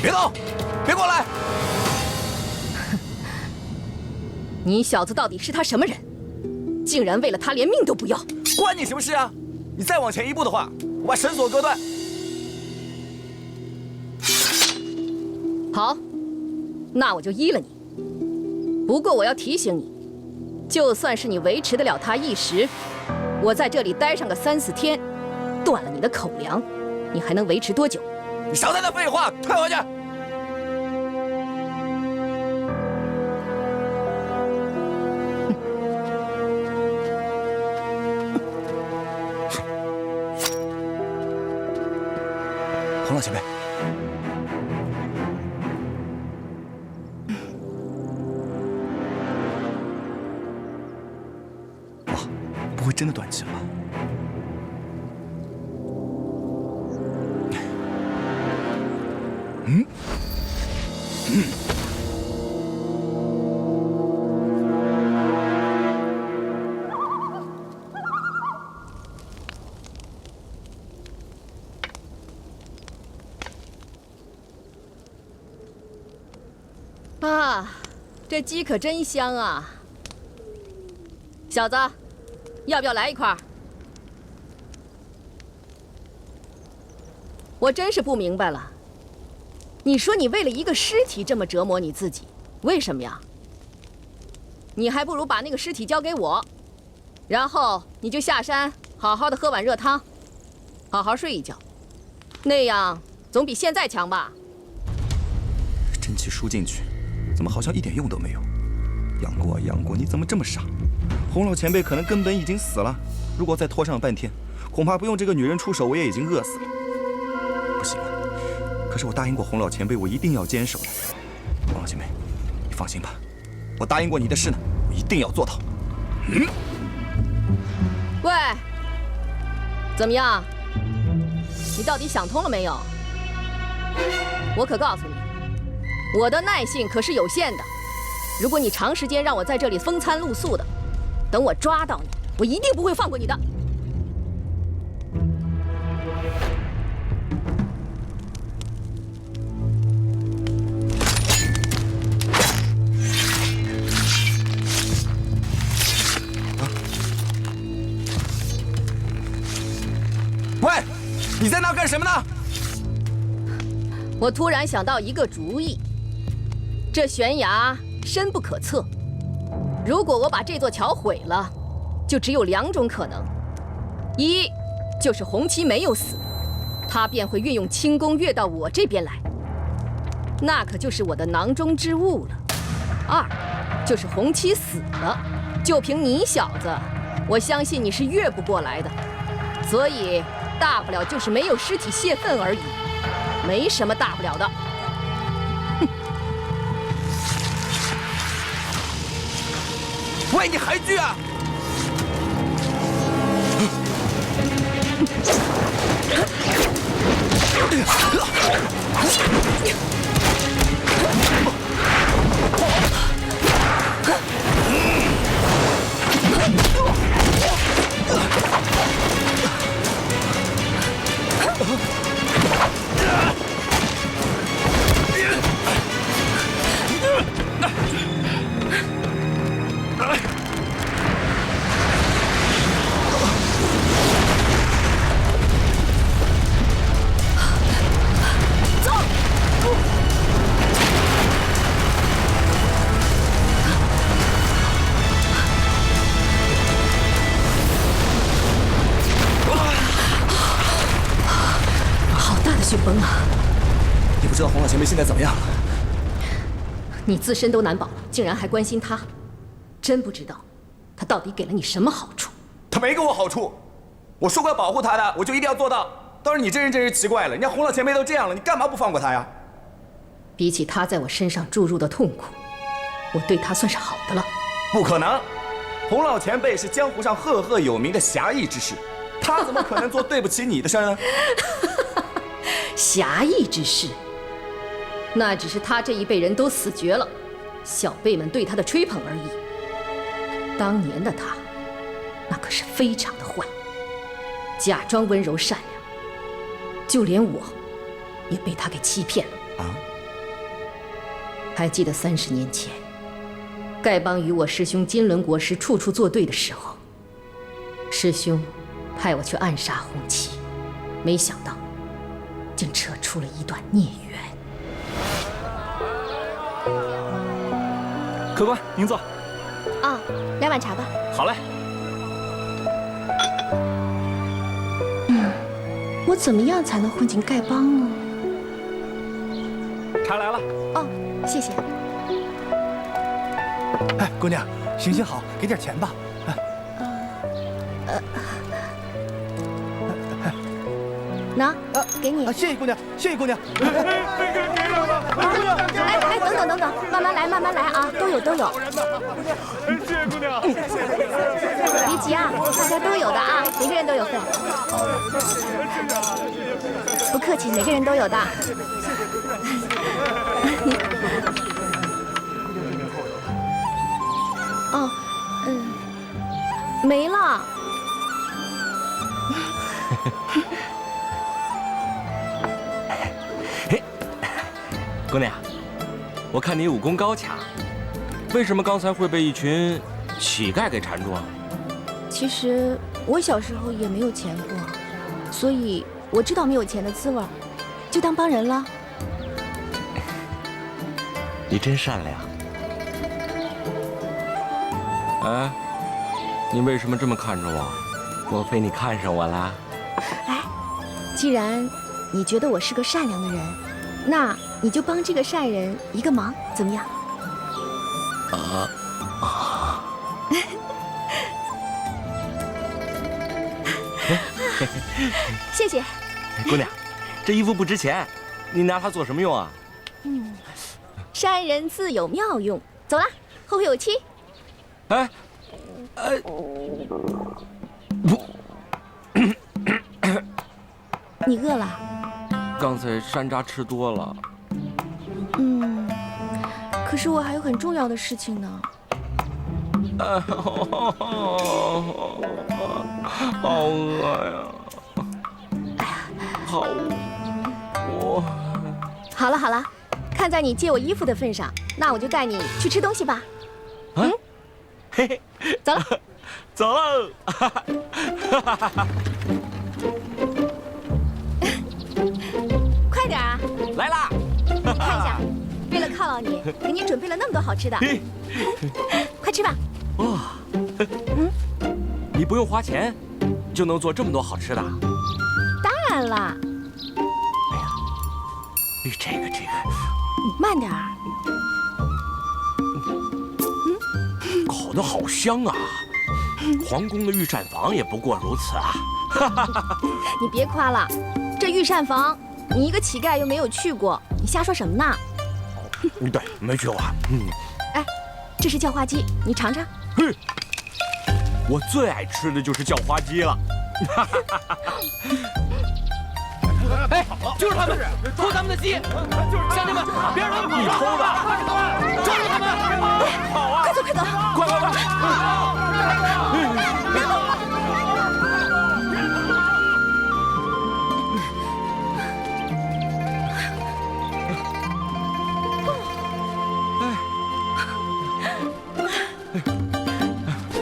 别动，别过来！你小子到底是他什么人？竟然为了他连命都不要！关你什么事啊？你再往前一步的话，我把绳索割断。好，那我就依了你。不过我要提醒你，就算是你维持得了他一时，我在这里待上个3、4天，断了你的口粮，你还能维持多久？你少在那废话，退回去！洪老前辈，哇，不会真的断气了吧？啊，这鸡可真香啊！小子，要不要来一块儿？我真是不明白了，你说你为了一个尸体这么折磨你自己，为什么呀？你还不如把那个尸体交给我，然后你就下山好好的喝碗热汤，好好睡一觉，那样总比现在强吧？真气输进去，怎么好像一点用都没有？杨过，杨过，你怎么这么傻？洪老前辈可能根本已经死了，如果再拖上半天，恐怕不用这个女人出手，我也已经饿死了。不行啊！可是我答应过洪老前辈，我一定要坚守的。洪老前辈，你放心吧，我答应过你的事呢，我一定要做到。喂，怎么样？你到底想通了没有？我可告诉你，我的耐性可是有限的。如果你长时间让我在这里风餐露宿的，等我抓到你，我一定不会放过你的。喂，你在那干什么呢？我突然想到一个主意，这悬崖深不可测，如果我把这座桥毁了，就只有2种可能：一就是洪七没有死，他便会运用轻功跃到我这边来，那可就是我的囊中之物了；二就是洪七死了，就凭你小子，我相信你是越不过来的，所以大不了就是没有尸体泄愤而已，没什么大不了的。喂，你还拒啊？雪崩啊！你不知道洪老前辈现在怎么样了？你自身都难保了，竟然还关心他，真不知道他到底给了你什么好处。他没给我好处，我说过要保护他的，我就一定要做到。倒是你这人真是奇怪了，人家洪老前辈都这样了，你干嘛不放过他呀？比起他在我身上注入的痛苦，我对他算是好的了。不可能，洪老前辈是江湖上赫赫有名的侠义之士，他怎么可能做对不起你的事呢？侠义之士，那只是他这一辈人都死绝了，小辈们对他的吹捧而已。当年的他，那可是非常的坏，假装温柔善良，就连我，也被他给欺骗了。啊？还记得30年前，丐帮与我师兄金轮国师处处作对的时候，师兄派我去暗杀红旗，没想到竟扯出了一段孽缘。客官，您坐。啊，2碗茶吧。好嘞。我怎么样才能混进丐帮呢？茶来了。哦，谢谢。哎，姑娘，行行好，给点钱吧。喏，给你。谢谢姑娘，谢谢姑娘。哎，等等，慢慢来啊，都有。谢谢姑娘。别急啊，大家都有的啊，每个人都有份。不客气，每个人都有的。哦，没了。姑娘，我看你武功高强，为什么刚才会被一群乞丐给缠住啊？其实我小时候也没有钱过，所以我知道没有钱的滋味，就当帮人了。你真善良。哎，你为什么这么看着我？莫非你看上我啦？哎，既然你觉得我是个善良的人，那你就帮这个善人一个忙，怎么样？谢谢。姑娘，这衣服不值钱，你拿它做什么用啊？善人自有妙用。走了，后会有期。哎，你饿了？刚才山楂吃多了。可是我还有很重要的事情呢。好饿呀！好饿。好了，看在你借我衣服的份上，那我就带你去吃东西吧。嘿嘿，走了，走喽！快点啊！来啦！看一下，为了犒劳你，给你准备了那么多好吃的，快吃吧。哇，你不用花钱就能做这么多好吃的？当然啦，这个，慢点儿。烤得好香啊！皇宫的御膳房也不过如此啊！你别夸了，这御膳房你一个乞丐又没有去过，你瞎说什么呢？对，没去过。哎，这是叫花鸡，你尝尝。嘿，我最爱吃的就是叫花鸡了。哎，就是他们偷咱们的鸡，乡亲们，别让他们跑！你偷的，抓住他们！好啊！快走！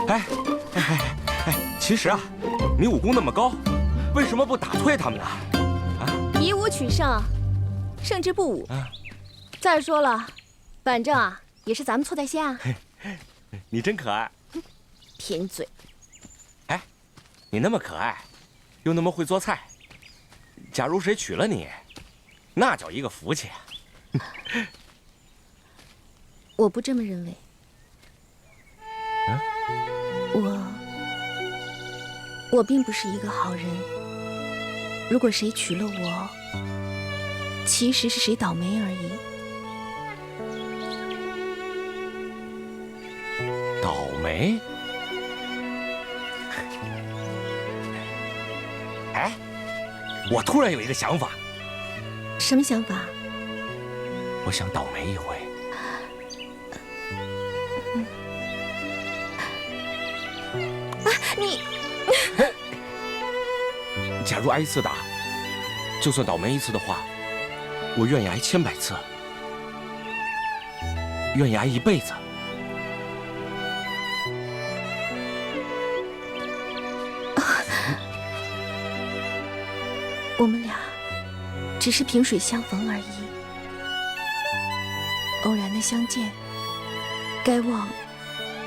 快！其实啊，你武功那么高，为什么不打退他们呢？以武取胜，胜之不武。再说了，反正啊，也是咱们错在先啊。你真可爱。贫嘴。哎，你那么可爱，又那么会做菜，假如谁娶了你，那叫一个福气。我不这么认为。我并不是一个好人。如果谁娶了我，其实是谁倒霉而已。倒霉？哎，我突然有一个想法。什么想法？我想倒霉一回。你。假如挨一次打，就算倒霉一次的话，我愿意挨千百次。怨崖一辈子。我们俩只是萍水相逢而已，偶然的相见，该忘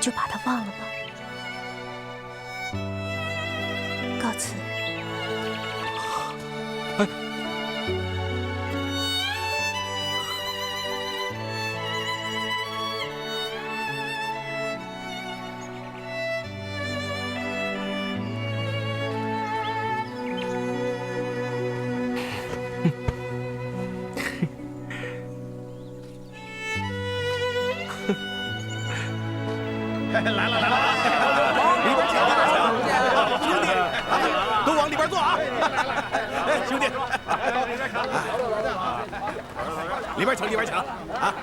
就把它忘了吧。告辞。哎。来了，里边请，兄弟，都往里边坐啊！兄弟，里边请啊！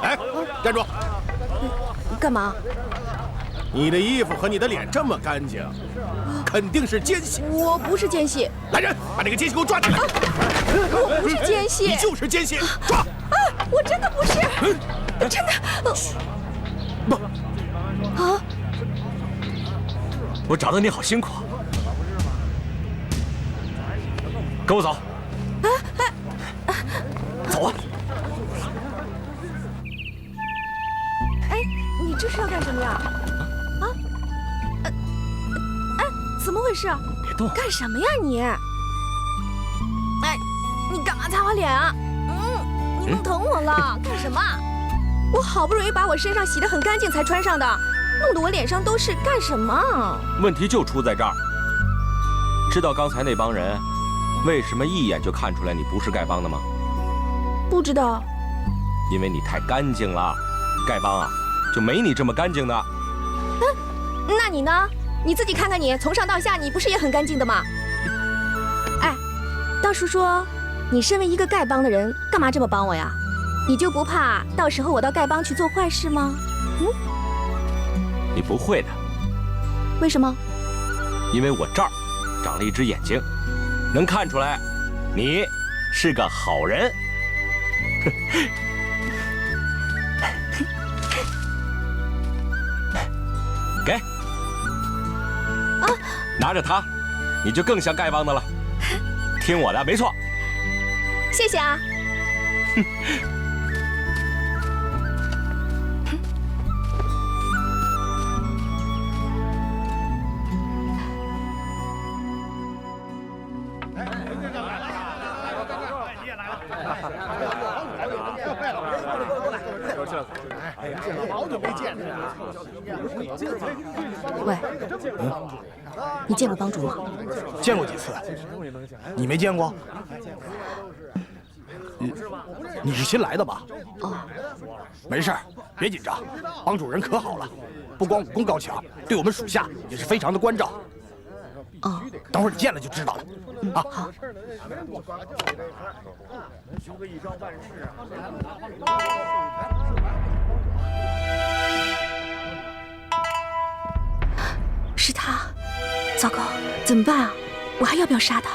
哎，站住！干嘛？你的衣服和你的脸这么干净，肯定是奸细。我不是奸细。来人，把这个奸细给我抓起来！我不是奸细。你就是奸细，抓！我真的不是，真的。不。啊！我找到你好辛苦，跟我走。走啊！哎，你这是要干什么呀？啊？哎，怎么回事？别动！干什么呀你？哎，你干嘛擦我脸啊？你弄疼我了，干什么？我好不容易把我身上洗得很干净才穿上的，弄得我脸上都是，干什么？问题就出在这儿。知道刚才那帮人为什么一眼就看出来你不是丐帮的吗？不知道。因为你太干净了，丐帮啊就没你这么干净的。那你呢？你自己看看你，从上到下你不是也很干净的吗？哎，道叔说，你身为一个丐帮的人，干嘛这么帮我呀？你就不怕到时候我到丐帮去做坏事吗？你不会的。为什么？因为我这儿长了一只眼睛，能看出来你是个好人。给。啊！拿着它，你就更像丐帮的了。听我的，没错。谢谢啊。好久没见喂，你见过帮主吗？见过几次，你没见过？你是新来的吧？哦，没事，别紧张，帮主人可好了，不光武功高强，对我们属下也是非常的关照。哦，等会儿你见了就知道了。啊，好。是他，糟糕，怎么办啊？我还要不要杀他？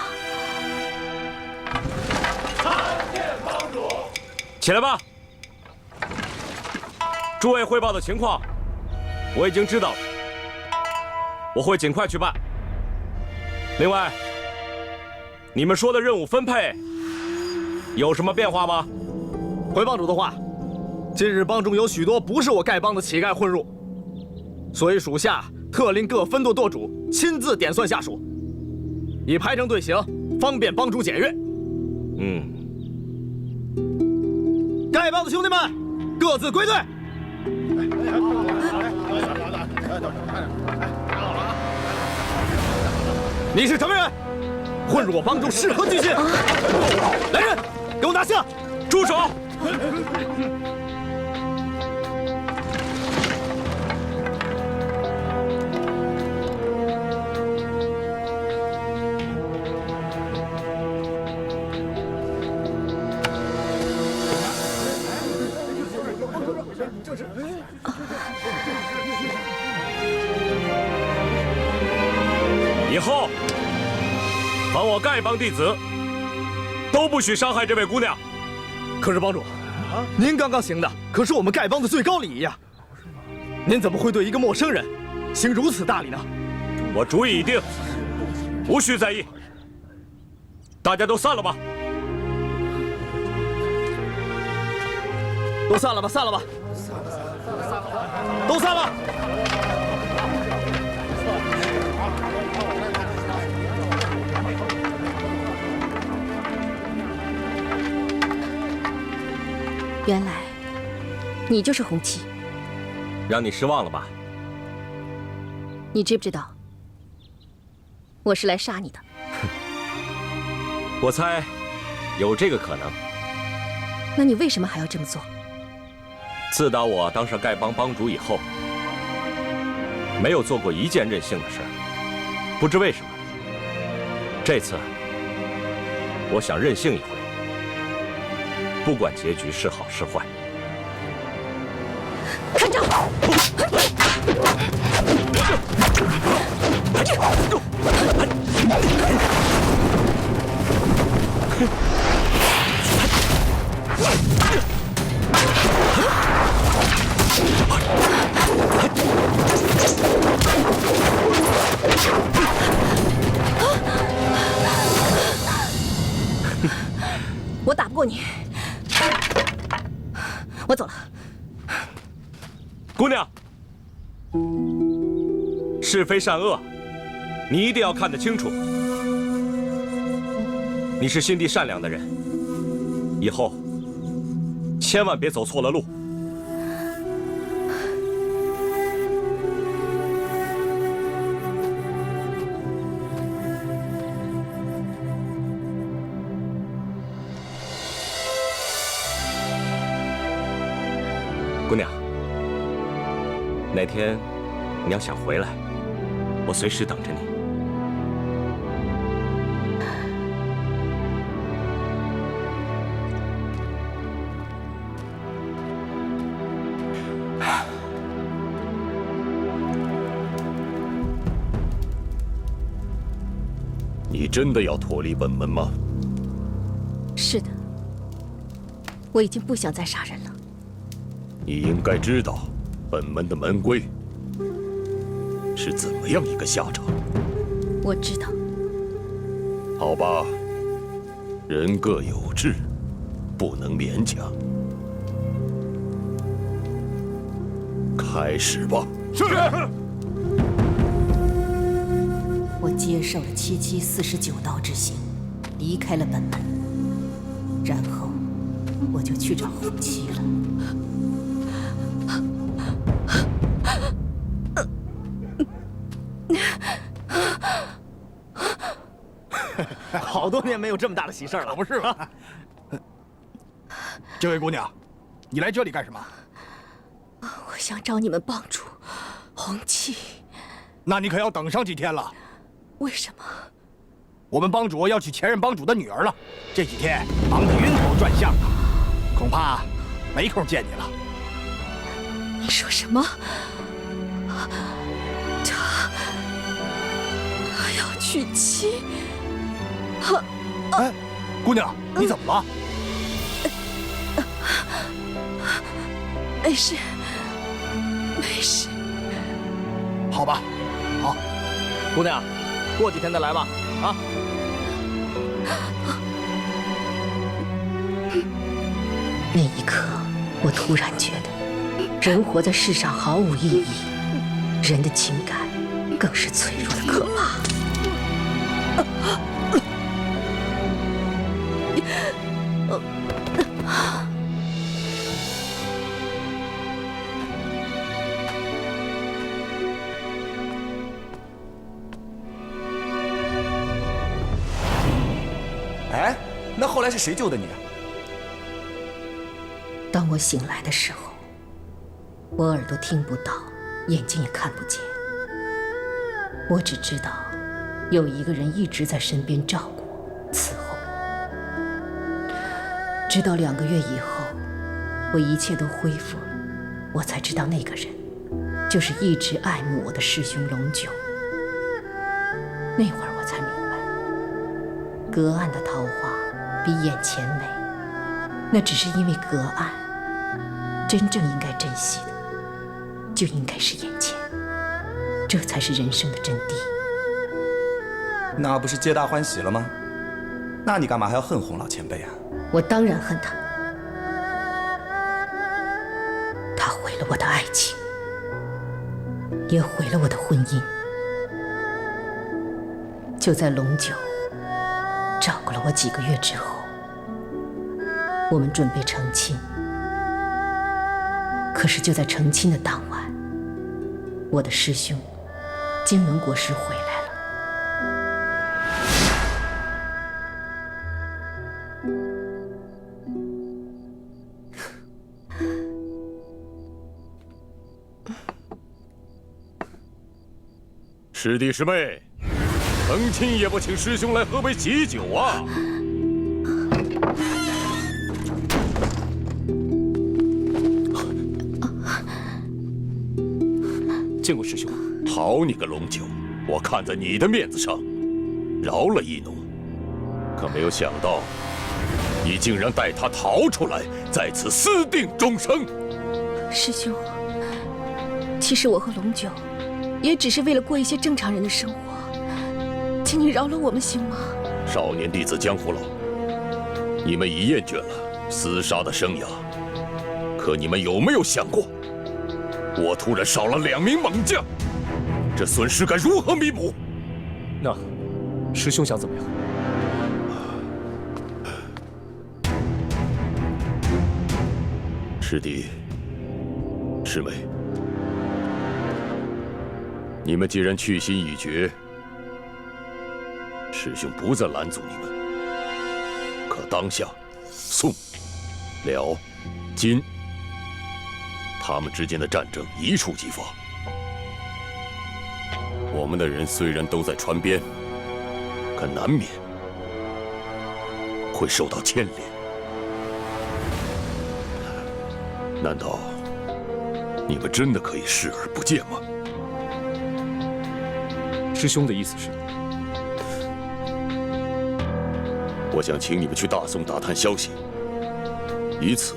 起来吧！诸位汇报的情况，我已经知道了，我会尽快去办。另外，你们说的任务分配有什么变化吗？回帮主的话，近日帮中有许多不是我丐帮的乞丐混入，所以属下特令各分舵舵主亲自点算下属，以排成队形，方便帮主检阅。丐帮的兄弟们，各自归队。你是什么人？混入我帮中是何居心？来人，给我拿下！住手！以后，凡我丐帮弟子，都不许伤害这位姑娘。可是帮主，您刚刚行的可是我们丐帮的最高礼仪呀！您怎么会对一个陌生人行如此大礼呢？我主意已定，无需在意。大家都散了吧。都散了吧，散了吧，都散了。原来你就是红七，让你失望了吧？你知不知道我是来杀你的？我猜有这个可能。那你为什么还要这么做？自打我当上丐帮帮主以后，没有做过一件任性的事。不知为什么，这次我想任性一回，不管结局是好是坏。看招！我打不过你，我走了。姑娘，是非善恶，你一定要看得清楚。你是心地善良的人，以后千万别走错了路。姑娘，哪天你要想回来，我随时等着你。你真的要脱离本门吗？是的，我已经不想再杀人了。你应该知道，本门的门规是怎么样一个下场。我知道。好吧，人各有志，不能勉强。开始吧。是。我接受了749刀之刑，离开了本门，然后我就去找红七了。好多年没有这么大的喜事了，不是吧？这位姑娘，你来这里干什么？我想找你们帮主红七。那你可要等上几天了。为什么？我们帮主要娶前任帮主的女儿了，这几天忙得晕头转向的，恐怕没空见你了。你说什么？他要娶妻？哎，姑娘，你怎么了？没事，没事。好吧，好。姑娘，过几天再来吧，啊。那一刻，我突然觉得，人活在世上毫无意义，人的情感更是脆弱的可怕。哎，那后来是谁救的你啊？当我醒来的时候，我耳朵听不到，眼睛也看不见。我只知道，有一个人一直在身边照顾、伺候。直到2个月以后，我一切都恢复了，我才知道那个人，就是一直爱慕我的师兄龙九。那会儿我才明白，隔岸的桃花比眼前美，那只是因为隔岸。真正应该珍惜的，就应该是眼前，这才是人生的真谛。那不是皆大欢喜了吗？那你干嘛还要恨洪老前辈啊？我当然恨他，他毁了我的爱情，也毁了我的婚姻。就在龙九照顾了我几个月之后，我们准备成亲。可是就在成亲的当晚，我的师兄金轮国师回来了。师弟师妹，成亲也不请师兄来喝杯喜酒啊！见过师兄。好你个龙九，我看在你的面子上，饶了一农，可没有想到，你竟然带他逃出来，在此私定终生。师兄，其实我和龙九也只是为了过一些正常人的生活，请你饶了我们行吗？少年弟子江湖老，你们已厌倦了厮杀的生涯，可你们有没有想过，我突然少了2名猛将，这损失该如何弥补？那师兄想怎么样？师弟师妹，你们既然去心已决，师兄不再拦阻你们。可当下，宋、辽、金他们之间的战争一触即发。我们的人虽然都在川边，可难免会受到牵连。难道你们真的可以视而不见吗？师兄的意思是？我想请你们去大宋打探消息，以此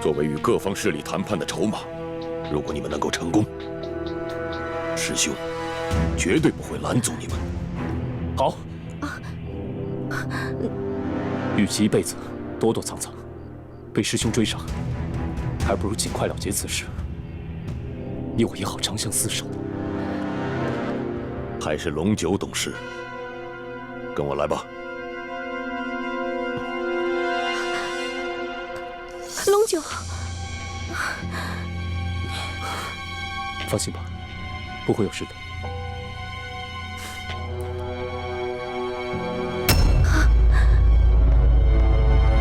作为与各方势力谈判的筹码。如果你们能够成功，师兄绝对不会拦阻你们。好。与其一辈子躲躲藏藏，被师兄追上，还不如尽快了结此事，你我也好长相厮守。还是龙九懂事，跟我来吧。龙九，放心吧，不会有事的。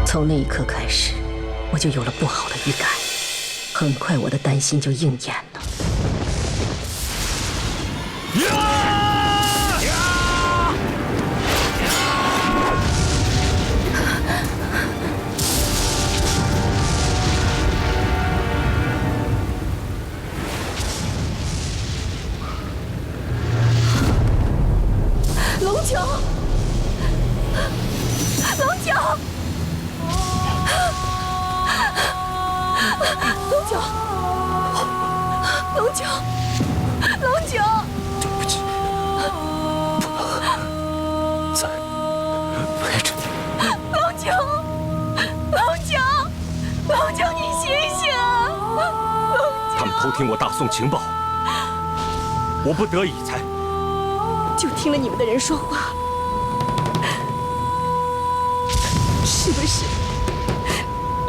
从那一刻开始，我就有了不好的预感，很快我的担心就应验了。龙九，龙九，龙九，龙九，龙九，对不起，再陪着你。龙九，龙九，龙九，你醒醒啊！他们偷听我大宋情报，我不得已才。就听了你们的人说话，是不是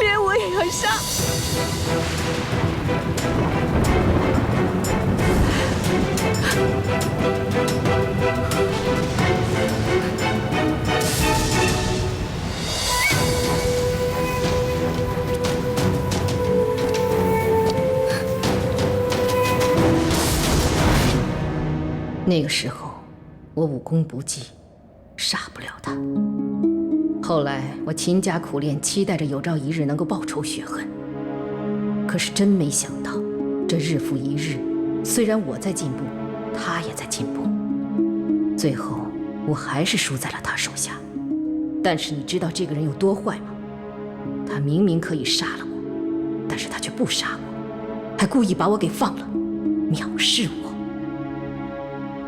连我也要杀？那个时候，我武功不济，杀不了他。后来我勤加苦练，期待着有朝一日能够报仇雪恨。可是真没想到，这日复一日，虽然我在进步，他也在进步，最后我还是输在了他手下。但是你知道这个人有多坏吗？他明明可以杀了我，但是他却不杀我，还故意把我给放了，藐视我。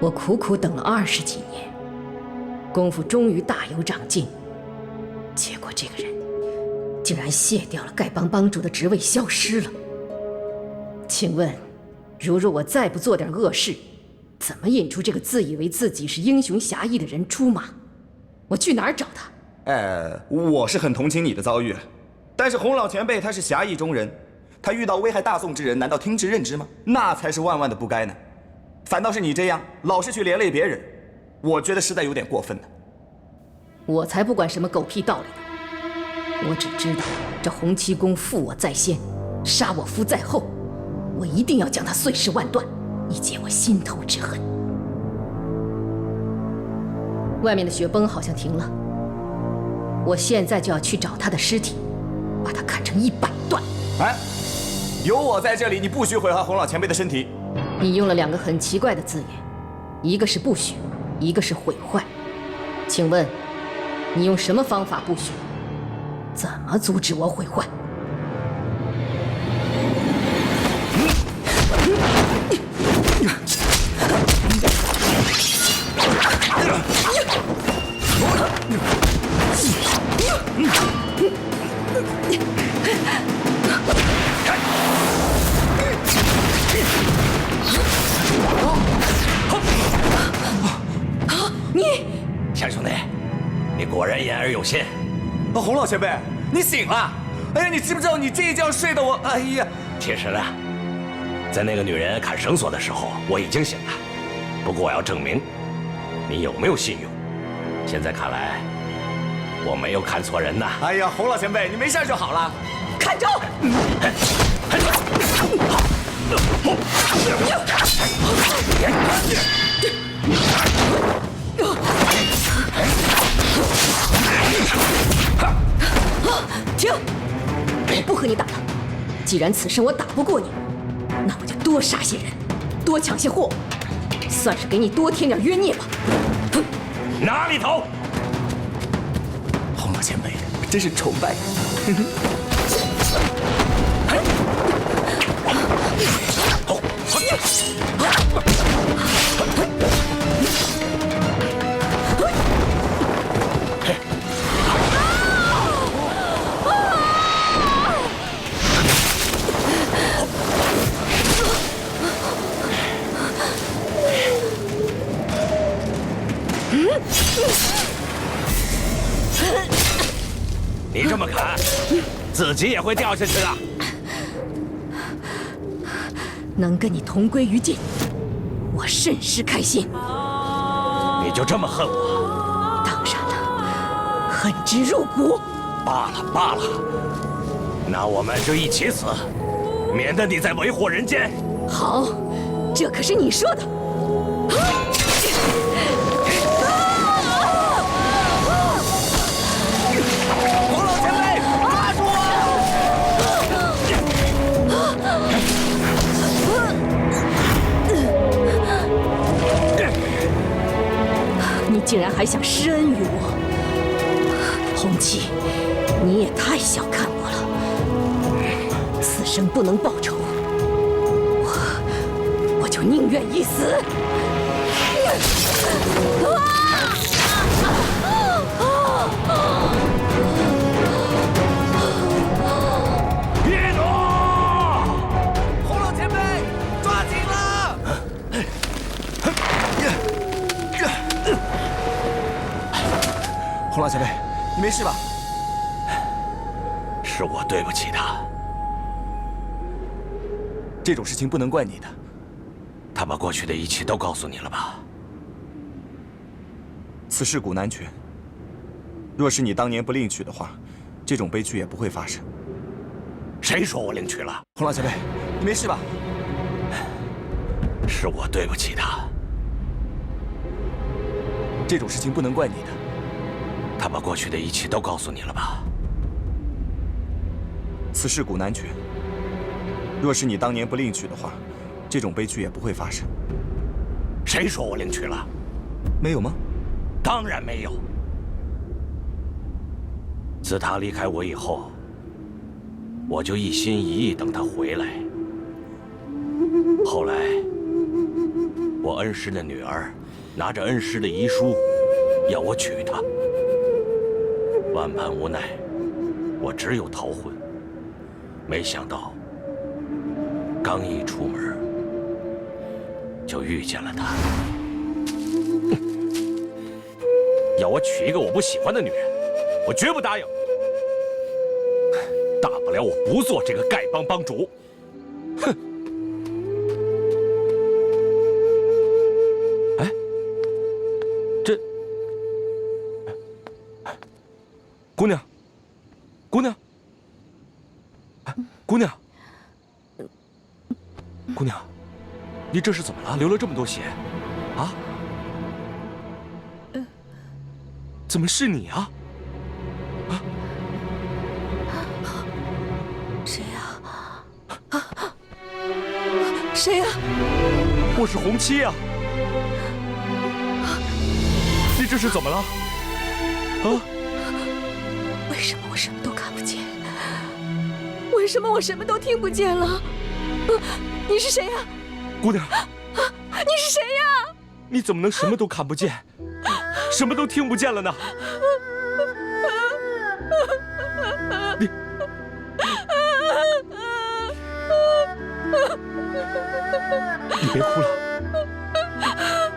我苦苦等了20几年，功夫终于大有长进，结果这个人竟然卸掉了丐帮帮主的职位，消失了。请问，如若我再不做点恶事，怎么引出这个自以为自己是英雄侠义的人出马？我去哪儿找他？我是很同情你的遭遇，但是洪老前辈他是侠义中人，他遇到危害大宋之人，难道听之任之吗？那才是万万的不该呢。反倒是你这样老是去连累别人，我觉得实在有点过分了。我才不管什么狗屁道理呢！我只知道这洪七公负我在先，杀我夫在后，我一定要将他碎尸万段，以解我心头之恨。外面的雪崩好像停了，我现在就要去找他的尸体，把他砍成100段。哎，有我在这里，你不许毁坏洪老前辈的身体。你用了2个很奇怪的字眼，一个是不许，一个是毁坏。请问，你用什么方法不许？怎么阻止我毁坏？钱兄弟，你果然言而有信。洪老前辈，你醒了！哎呀，你知不知道你这一觉睡得我……哎呀，其实呢，在那个女人砍绳索的时候，我已经醒了。不过我要证明你有没有信用。现在看来，我没有看错人呐。哎呀，洪老前辈，你没事就好了。看招！停！我不和你打了。既然此生我打不过你，那我就多杀些人，多抢些货，算是给你多添点冤孽吧。哪里头？洪老前辈，真是崇拜你。你这么砍，自己也会掉下去的。能跟你同归于尽，我甚是开心。你就这么恨我？当然了，恨之入骨。罢了罢了，那我们就一起死，免得你再为祸人间。好，这可是你说的。洪老前辈，抓住你竟然还想施恩于我，洪七，你也太小看我了。此生不能报仇，我就宁愿一死。别躲！洪老前辈，抓紧了！洪老前辈，你没事吧？是我对不起他。这种事情不能怪你的。他把过去的一切都告诉你了吧？此事古难全。若是你当年不另娶的话，这种悲剧也不会发生。谁说我另娶了？洪老前辈，你没事吧？是我对不起他。这种事情不能怪你的。他把过去的一切都告诉你了吧？此事古难全。若是你当年不另娶的话，这种悲剧也不会发生。谁说我另娶了？没有吗？当然没有。自他离开我以后，我就一心一意等他回来。后来，我恩师的女儿拿着恩师的遗书，要我娶她。万般无奈，我只有逃婚。没想到，刚一出门，就遇见了她。要我娶一个我不喜欢的女人，我绝不答应。大不了我不做这个丐帮帮主。哼！哎，这姑娘，姑娘，哎，姑娘，姑娘，你这是怎么了？流了这么多血，啊？怎么是你啊？啊？谁呀？谁呀？我是红七啊！你这是怎么了？啊？为什么我什么都看不见？为什么我什么都听不见了？你是谁呀？姑娘，你是谁呀？你怎么能什么都看不见，什么都听不见了呢？你别哭了，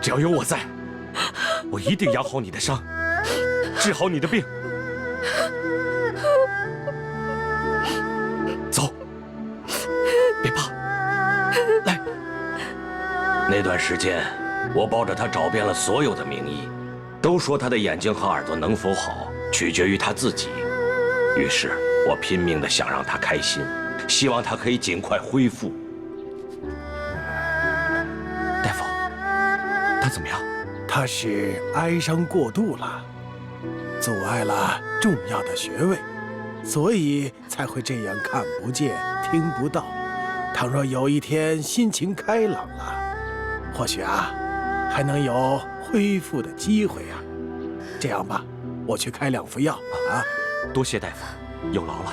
只要有我在，我一定养好你的伤，治好你的病。走，别怕，来。那段时间，我抱着他找遍了所有的名医，都说他的眼睛和耳朵能否好，取决于他自己。于是我拼命地想让他开心，希望他可以尽快恢复。大夫，他怎么样？他是哀伤过度了，阻碍了重要的穴位，所以才会这样看不见、听不到。倘若有一天心情开朗了，或许还能有恢复的机会啊。这样吧，我去开2副药啊。多谢大夫，有劳了。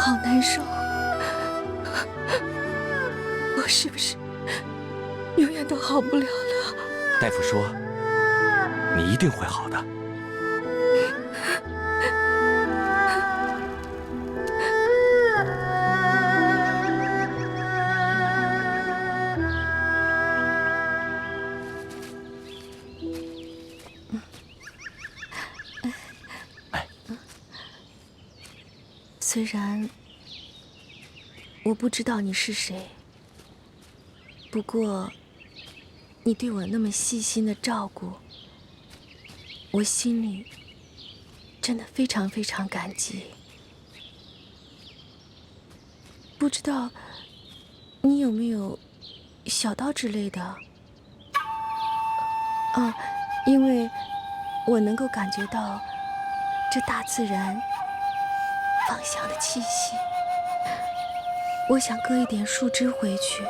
好难受，我是不是永远都好不了了？大夫说，你一定会好的。虽然我不知道你是谁，不过你对我那么细心的照顾，我心里真的非常非常感激。不知道你有没有小刀之类的？啊，因为我能够感觉到这大自然芳香的气息，我想割一点树枝回去，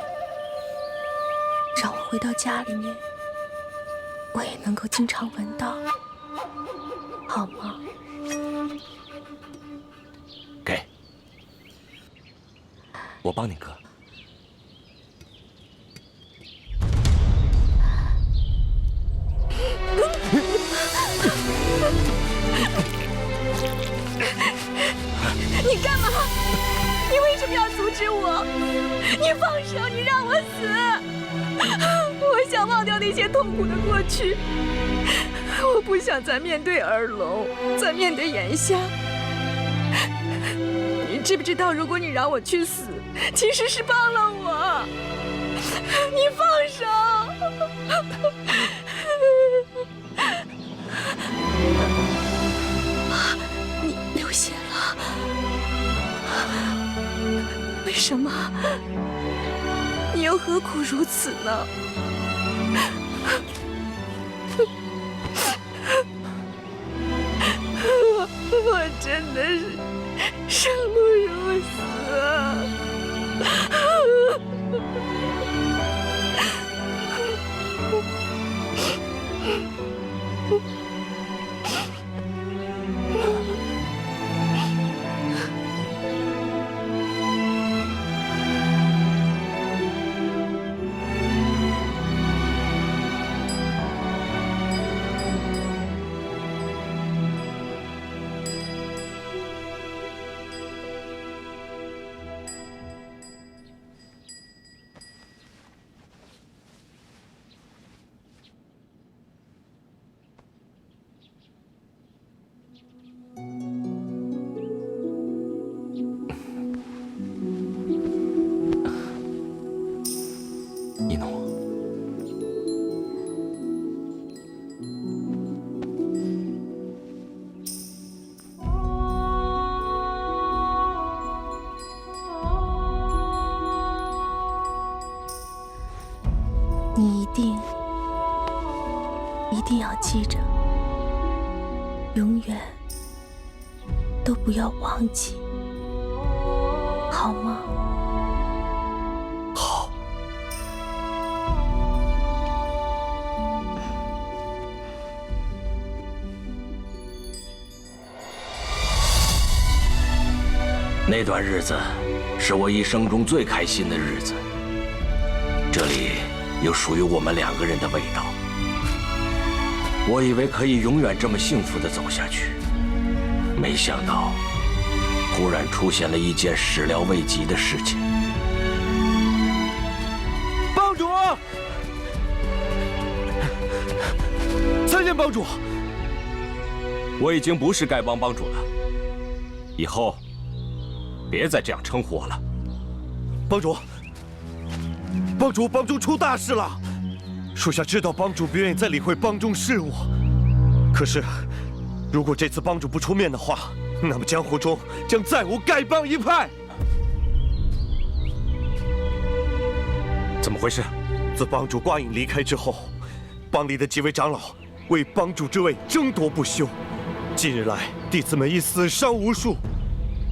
让我回到家里面，我也能够经常闻到，好吗？给，我帮你割。你干嘛？你为什么要阻止我？你放手！你让我死！我想忘掉那些痛苦的过去，我不想再面对耳聋，再面对眼瞎。你知不知道，如果你让我去死，其实是帮了我。你放手！你流血了。为什么？你又何苦如此呢？我真的是生不如死。一定要记着，永远都不要忘记，好吗？好。那段日子是我一生中最开心的日子，这里有属于我们2个人的味道。我以为可以永远这么幸福地走下去，没想到忽然出现了一件始料未及的事情。帮主，参见帮主。我已经不是丐帮帮主了，以后别再这样称呼我了。帮主，帮主出大事了！属下知道帮主不愿意再理会帮中事务，可是，如果这次帮主不出面的话，那么江湖中将再无丐帮一派。怎么回事？自帮主挂影离开之后，帮里的几位长老为帮主之位争夺不休。近日来，弟子们已死伤无数，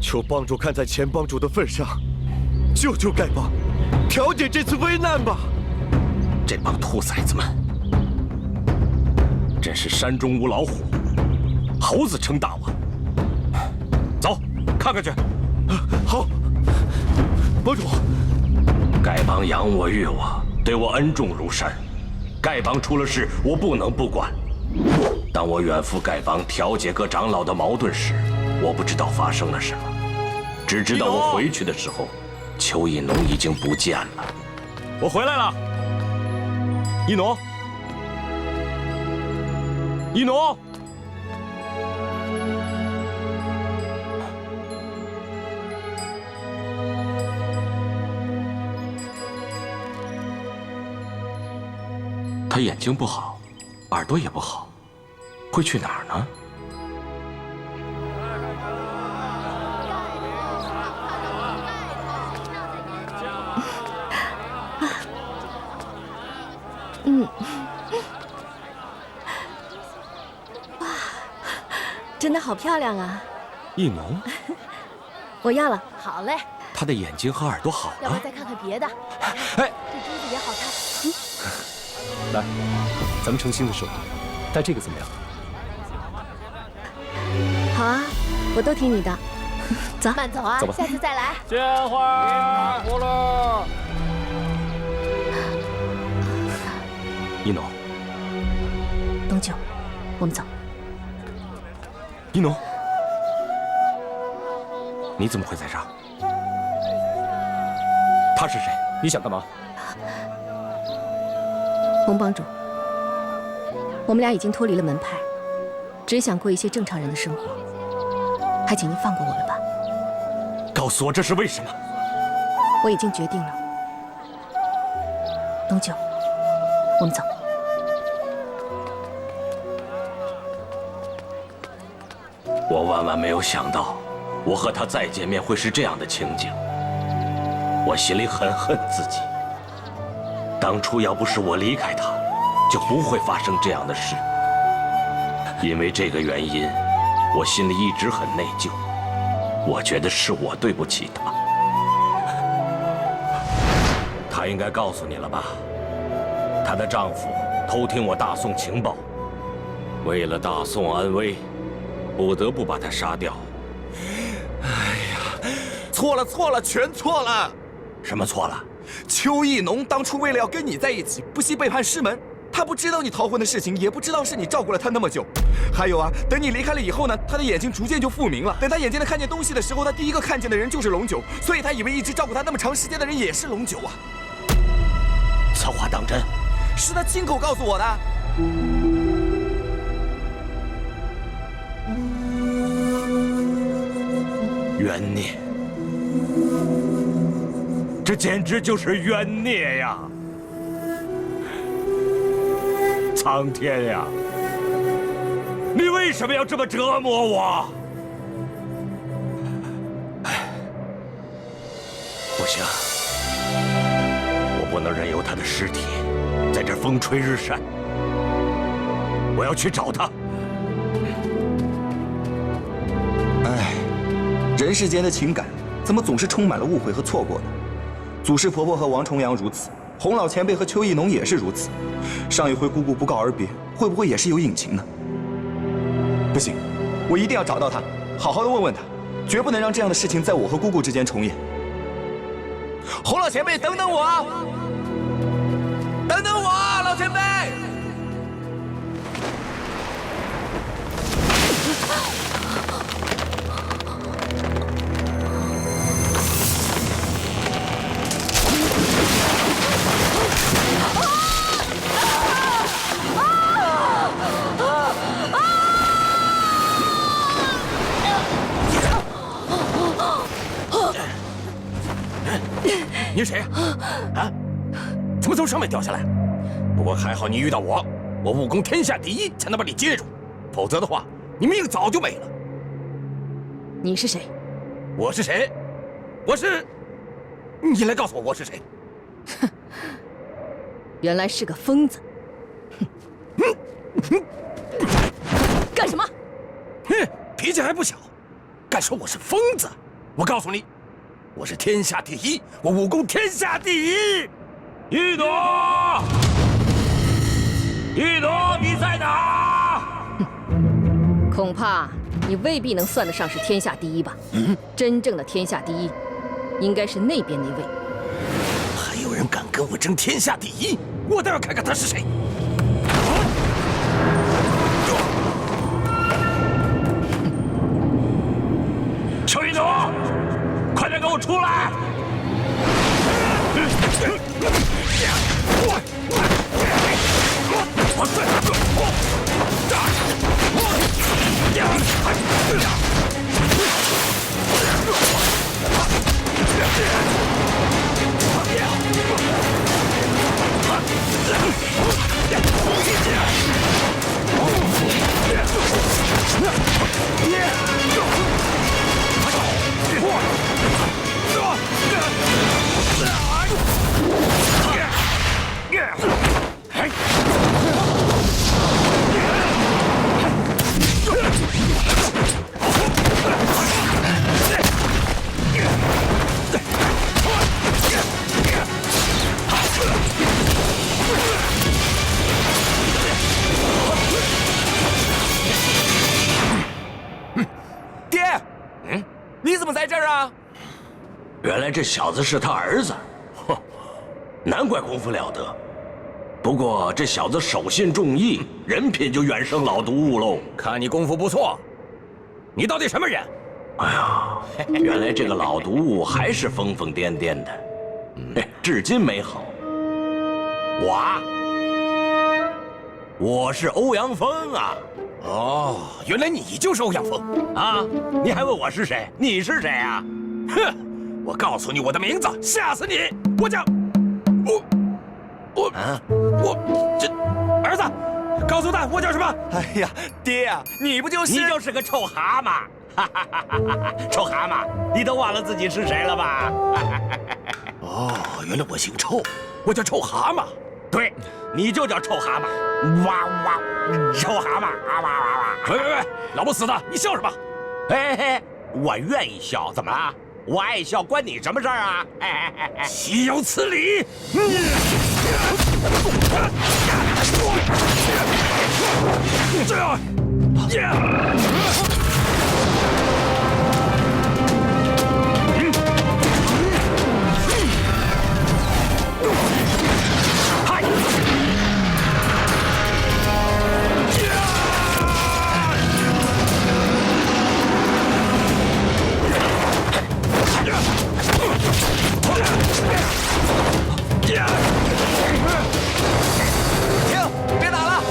求帮主看在前帮主的份上，救救丐帮，调解这次危难吧。这帮兔崽子们，真是山中无老虎，猴子称大王。走，看看去。好，帮主。丐帮养我育我，对我恩重如山。丐帮出了事，我不能不管。当我远赴丐帮调解各长老的矛盾时，我不知道发生了什么，只知道我回去的时候，邱义农已经不见了。我回来了，义农，义农。他眼睛不好，耳朵也不好，会去哪儿呢？哇，真的好漂亮啊！义农，我要了。好嘞，他的眼睛和耳朵好了。要不再看看别的？哎，这珠子也好看。来，咱们成亲的时候戴这个怎么样？好啊，我都听你的。走，慢走啊，走吧下次再来。鲜花过了。义农，东九，我们走。义农，你怎么会在这儿？他是谁？你想干嘛？洪帮主，我们俩已经脱离了门派，只想过一些正常人的生活，还请您放过我们吧。告诉我这是为什么？我已经决定了。东九，我们走。我万万没有想到，我和他再见面会是这样的情景。我心里很恨自己。当初要不是我离开他，就不会发生这样的事。因为这个原因，我心里一直很内疚。我觉得是我对不起他。她应该告诉你了吧？她的丈夫偷听我大宋情报，为了大宋安危，不得不把她杀掉。错了，全错了！什么错了？邱义农当初为了要跟你在一起，不惜背叛师门。他不知道你逃婚的事情，也不知道是你照顾了他那么久。还有啊，等你离开了以后呢，他的眼睛逐渐就复明了。等他眼睛能看见东西的时候，他第一个看见的人就是龙九，所以他以为一直照顾他那么长时间的人也是龙九啊。此话当真？是他亲口告诉我的。冤孽！这简直就是冤孽呀！苍天呀！你为什么要这么折磨我？不行，我不能任由他的尸体在这风吹日晒。我要去找他。唉，人世间的情感怎么总是充满了误会和错过呢？祖师婆婆和王重阳如此，洪老前辈和邱义农也是如此。上一回姑姑不告而别，会不会也是有隐情呢？不行，我一定要找到他，好好的问问他，绝不能让这样的事情在我和姑姑之间重演。洪老前辈，等等我啊！等等我啊，老前辈！你是谁呀？啊？怎么从上面掉下来？不过还好你遇到我，我武功天下第一，才能把你接住，否则的话，你命早就没了。你是谁？我是谁？我是……你来告诉我是谁？哼，原来是个疯子。哼，干什么？哼，脾气还不小，敢说我是疯子？我告诉你。我是天下第一，我武功天下第一。一朵，一朵，你在哪？恐怕你未必能算得上是天下第一吧？真正的天下第一，应该是那边那位。还有人敢跟我争天下第一？我倒要看看他是谁。邱一朵，快点给我出来！爹，你怎么在这儿啊？原来这小子是他儿子，哼，难怪功夫了得。不过这小子守信重义，人品就远胜老毒物喽。看你功夫不错，你到底什么人？哎呀，原来这个老毒物还是疯疯癫癫的，至今没好。我是欧阳锋啊！哦，原来你就是欧阳锋啊！你还问我是谁？你是谁啊？哼！我告诉你我的名字，吓死你！我叫这儿子，告诉他我叫什么？哎呀，爹呀，你不就是你就是个臭蛤蟆！臭蛤蟆，你都忘了自己是谁了吧？哦，原来我姓臭，我叫臭蛤蟆。对，你就叫臭蛤蟆，哇哇，臭蛤蟆啊哇哇哇！喂，老不死的，你笑什么？嘿，我愿意笑，怎么了？我爱笑关你什么事儿啊？岂有此理！停，别打了！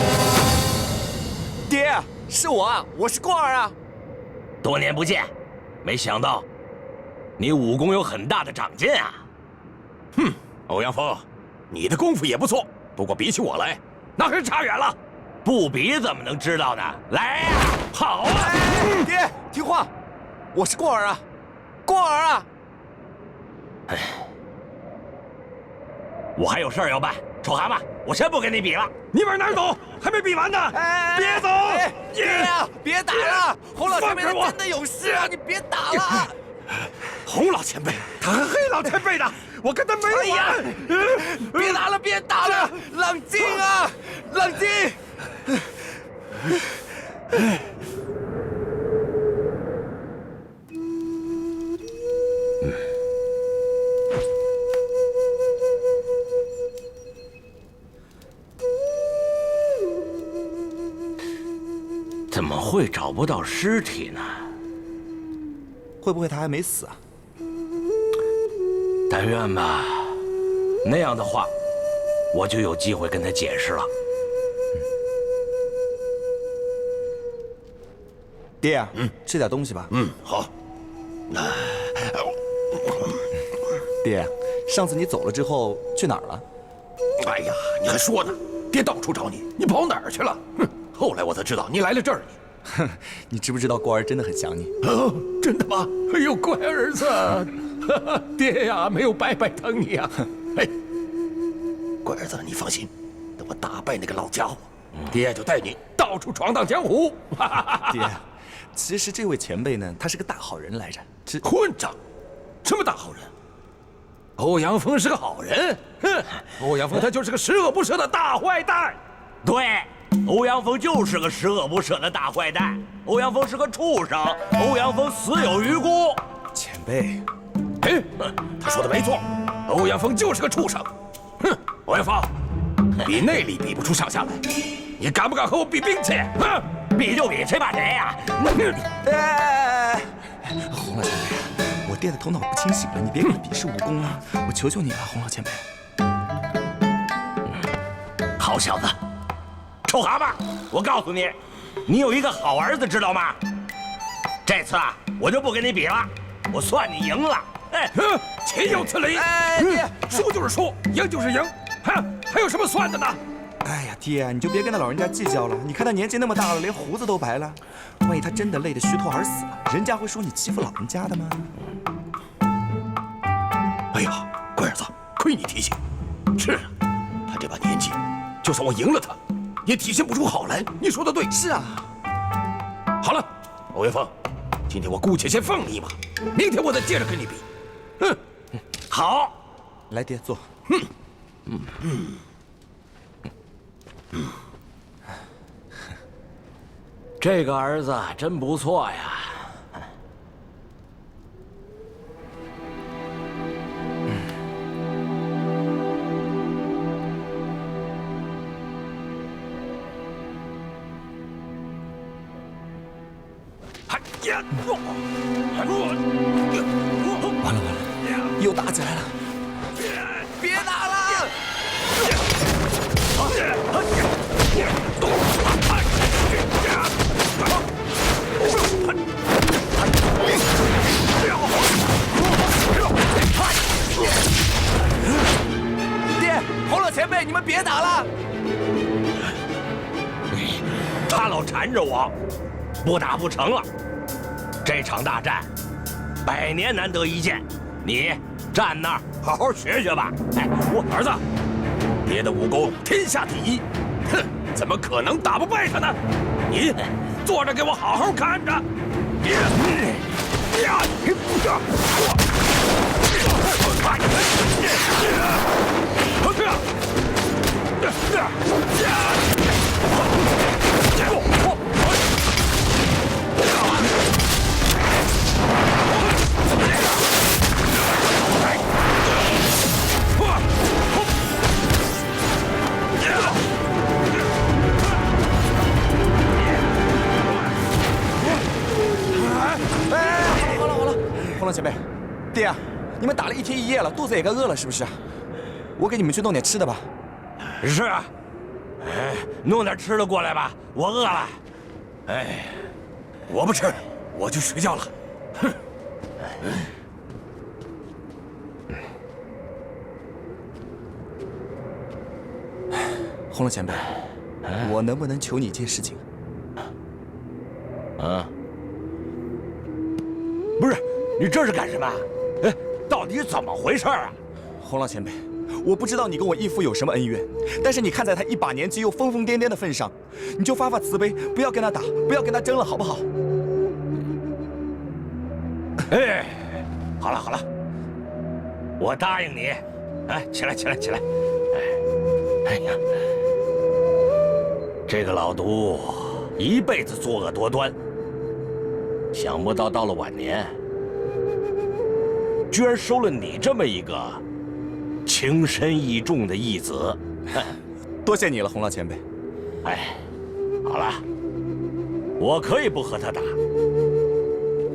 爹，是我啊，我是过儿啊。多年不见，没想到你武功有很大的长进啊！哼，欧阳锋，你的功夫也不错，不过比起我来，那可是差远了。不比怎么能知道呢？来呀，好啊！爹，听话，我是过儿啊，过儿啊！哎，我还有事儿要办，臭蛤蟆，我先不跟你比了。你往哪儿走？还没比完呢！别走！爹呀，别打了！洪老前辈他真的有事啊，你别打了！洪老前辈，他和黑老前辈的，我跟他没完！别打了，别打了，冷静啊，冷静！怎么会找不到尸体呢？会不会他还没死啊？但愿吧，那样的话，我就有机会跟他解释了。爹啊，吃点东西吧。好。爹，上次你走了之后去哪儿了？哎呀，你还说呢？爹到处找你，你跑哪儿去了？哼！后来我才知道你来了这儿。哼，你知不知道过儿真的很想你？哦，真的吗？哎呦，乖儿子，爹呀，没有白白疼你呀。哎，乖儿子，你放心，等我打败那个老家伙，爹就带你到处闯荡江湖。爹，其实这位前辈呢，他是个大好人来着。混账！什么大好人？欧阳锋是个好人。哼，欧阳锋他就是个十恶不赦的大坏蛋。对。欧阳锋就是个十恶不赦的大坏蛋，欧阳锋是个畜生，欧阳锋死有余辜。前辈，哎，他说的没错，欧阳锋就是个畜生。哼，欧阳锋，比内力比不出上下来，你敢不敢和我比兵器？比就比，谁怕谁呀？洪老前辈，我爹的头脑不清醒了，你别跟他比试武功了，我求求你了，洪老前辈。好小子！臭蛤蟆，我告诉你，你有一个好儿子，知道吗？这次啊，我就不跟你比了，我算你赢了。哎，岂有此理！输就是输，赢就是赢，还有什么算的呢？哎呀，爹，你就别跟他老人家计较了。你看他年纪那么大了，连胡子都白了，万一他真的累得虚脱而死了，人家会说你欺负老人家的吗？哎呀，乖儿子，亏你提醒。是啊，他这把年纪，就算我赢了他，也体现不出好来。你说的对。是啊。好了，欧阳锋，今天我姑且先放你一马，明天我再接着跟你比。好，来，爹坐。这个儿子真不错呀。完了，又打起来了！别打了！爹，洪老前辈，你们别打了！他老缠着我，不打不成了。这场大战，100年难得一见，你站那儿好好学学吧。哎，我儿子，爹的武功天下第一，哼，怎么可能打不败他呢？你坐着给我好好看着。洪老前辈，爹啊，你们打了1天1夜了，肚子也该饿了是不是？我给你们去弄点吃的吧。是啊，弄点吃的过来吧，我饿了。哎，我不吃，我就睡觉了。哼。洪老前辈，我能不能求你一件事情？不是，你这是干什么？哎，到底怎么回事啊？洪老前辈，我不知道你跟我义父有什么恩怨，但是你看在他一把年纪又疯疯癫癫的份上，你就发发慈悲，不要跟他打，不要跟他争了，好不好？哎，好了好了，我答应你。哎，起来起来起来！哎呀，这个老毒一辈子作恶多端，想不到到了晚年，居然收了你这么一个情深义重的义子。多谢你了，洪老前辈。哎，好了，我可以不和他打，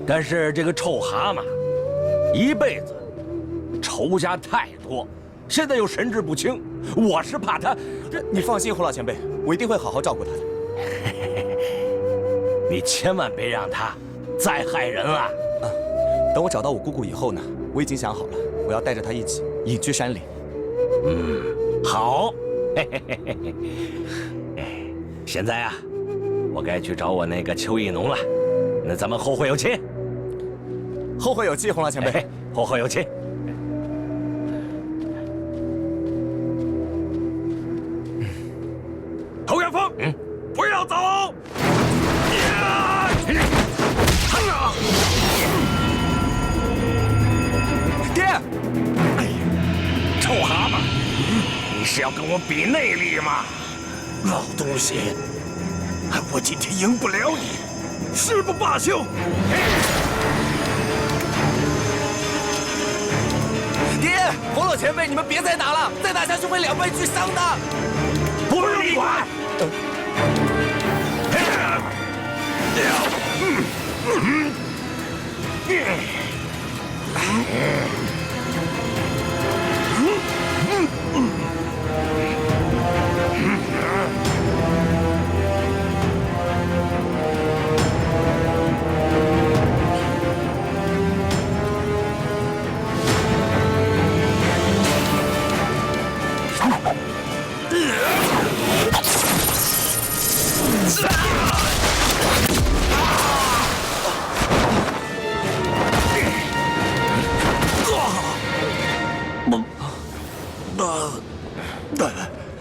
但是这个臭蛤蟆一辈子仇家太多，现在又神志不清，我是怕他。你放心，洪老前辈，我一定会好好照顾他的。你千万别让他再害人了。等我找到我姑姑以后呢，我已经想好了，我要带着他一起隐居山里。好。现在啊，我该去找我那个邱义农了。那咱们后会有期。后会有期，洪老前辈。后会有期。侯元丰，不要走！爹！哎呀，臭蛤蟆，你是要跟我比内力吗？老东西，我今天赢不了你，誓不罢休！爹，洪老前辈，你们别再打了，再打下去会两败俱伤的。不用你管。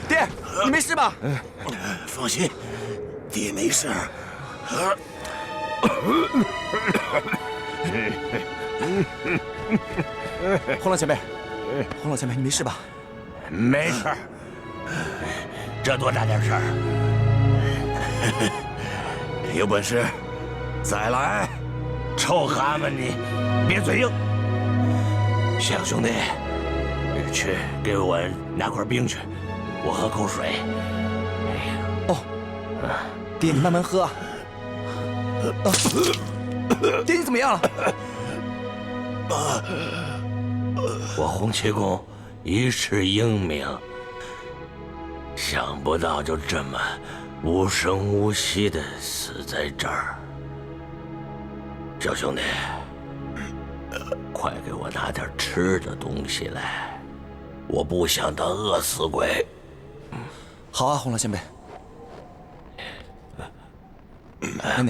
爹，你没事吧？放心，爹没事。洪老前辈，洪老前辈，你没事吧？没事儿，这多大点事儿？有本事再来！臭蛤蟆，你别嘴硬。小兄弟，去给我拿块冰去，我喝口水。爹，你慢慢喝啊。爹，你怎么样了？我洪七公一世英名，想不到就这么无声无息的死在这儿。小兄弟，快给我拿点吃的东西来，我不想当饿死鬼。好啊，洪老前辈。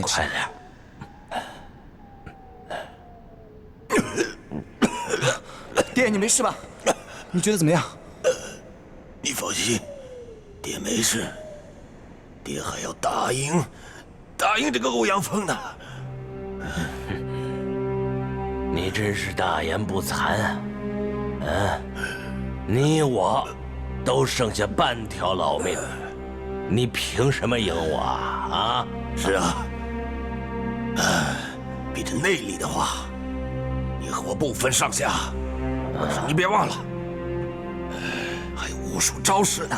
快点！爹，你没事吧？你觉得怎么样？你放心，爹没事。爹还要答应这个欧阳锋呢。你真是大言不惭啊！你我都剩下半条老命，你凭什么赢我啊？是啊，比这内力的话，你和我不分上下。可是你别忘了，还有巫术招式呢。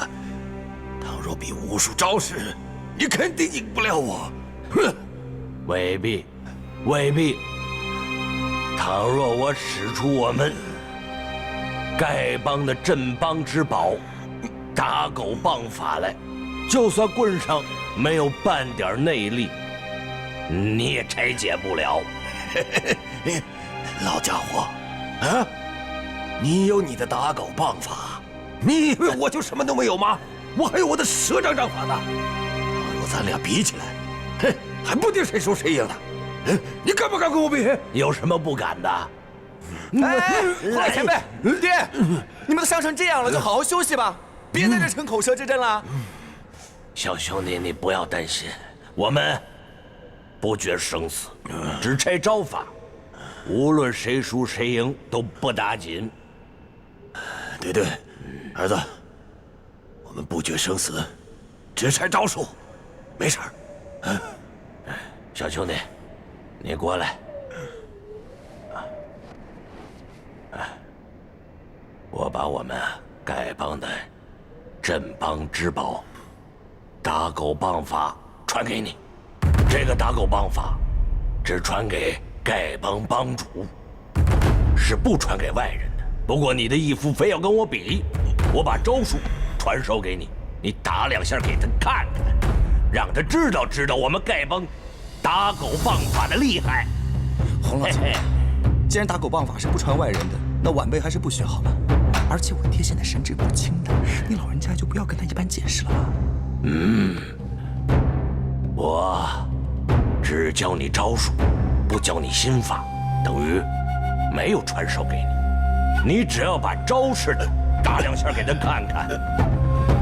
倘若比巫术招式，你肯定赢不了我。哼，未必，未必。倘若我使出我们丐帮的镇帮之宝打狗棒法来，就算棍上没有半点内力，你也拆解不了。老家伙，啊，你有你的打狗棒法，你以为我就什么都没有吗？我还有我的蛇杖杖法呢。倘若咱俩比起来，哼，还不定谁输谁赢呢。你敢不敢跟我比？有什么不敢的？哎，洪老前辈，爹，你们都伤成这样了，就好好休息吧，别在这逞口舌之争了。小兄弟，你不要担心，我们不决生死，只拆招法，无论谁输谁赢都不打紧。对，儿子，我们不决生死，只拆招数，没事儿。小兄弟，你过来。我把我们丐帮的镇帮之宝打狗棒法传给你。这个打狗棒法只传给丐帮帮主，是不传给外人的。不过你的义父非要跟我比，我把招数传授给你，你打2下给他看看，让他知道我们丐帮打狗棒法的厉害。洪老前辈，既然打狗棒法是不传外人的，那晚辈还是不学好了。而且我爹现在神志不清的，你老人家就不要跟他一般见识了吧。我只教你招数，不教你心法，等于没有传授给你。你只要把招式打2下给他看看，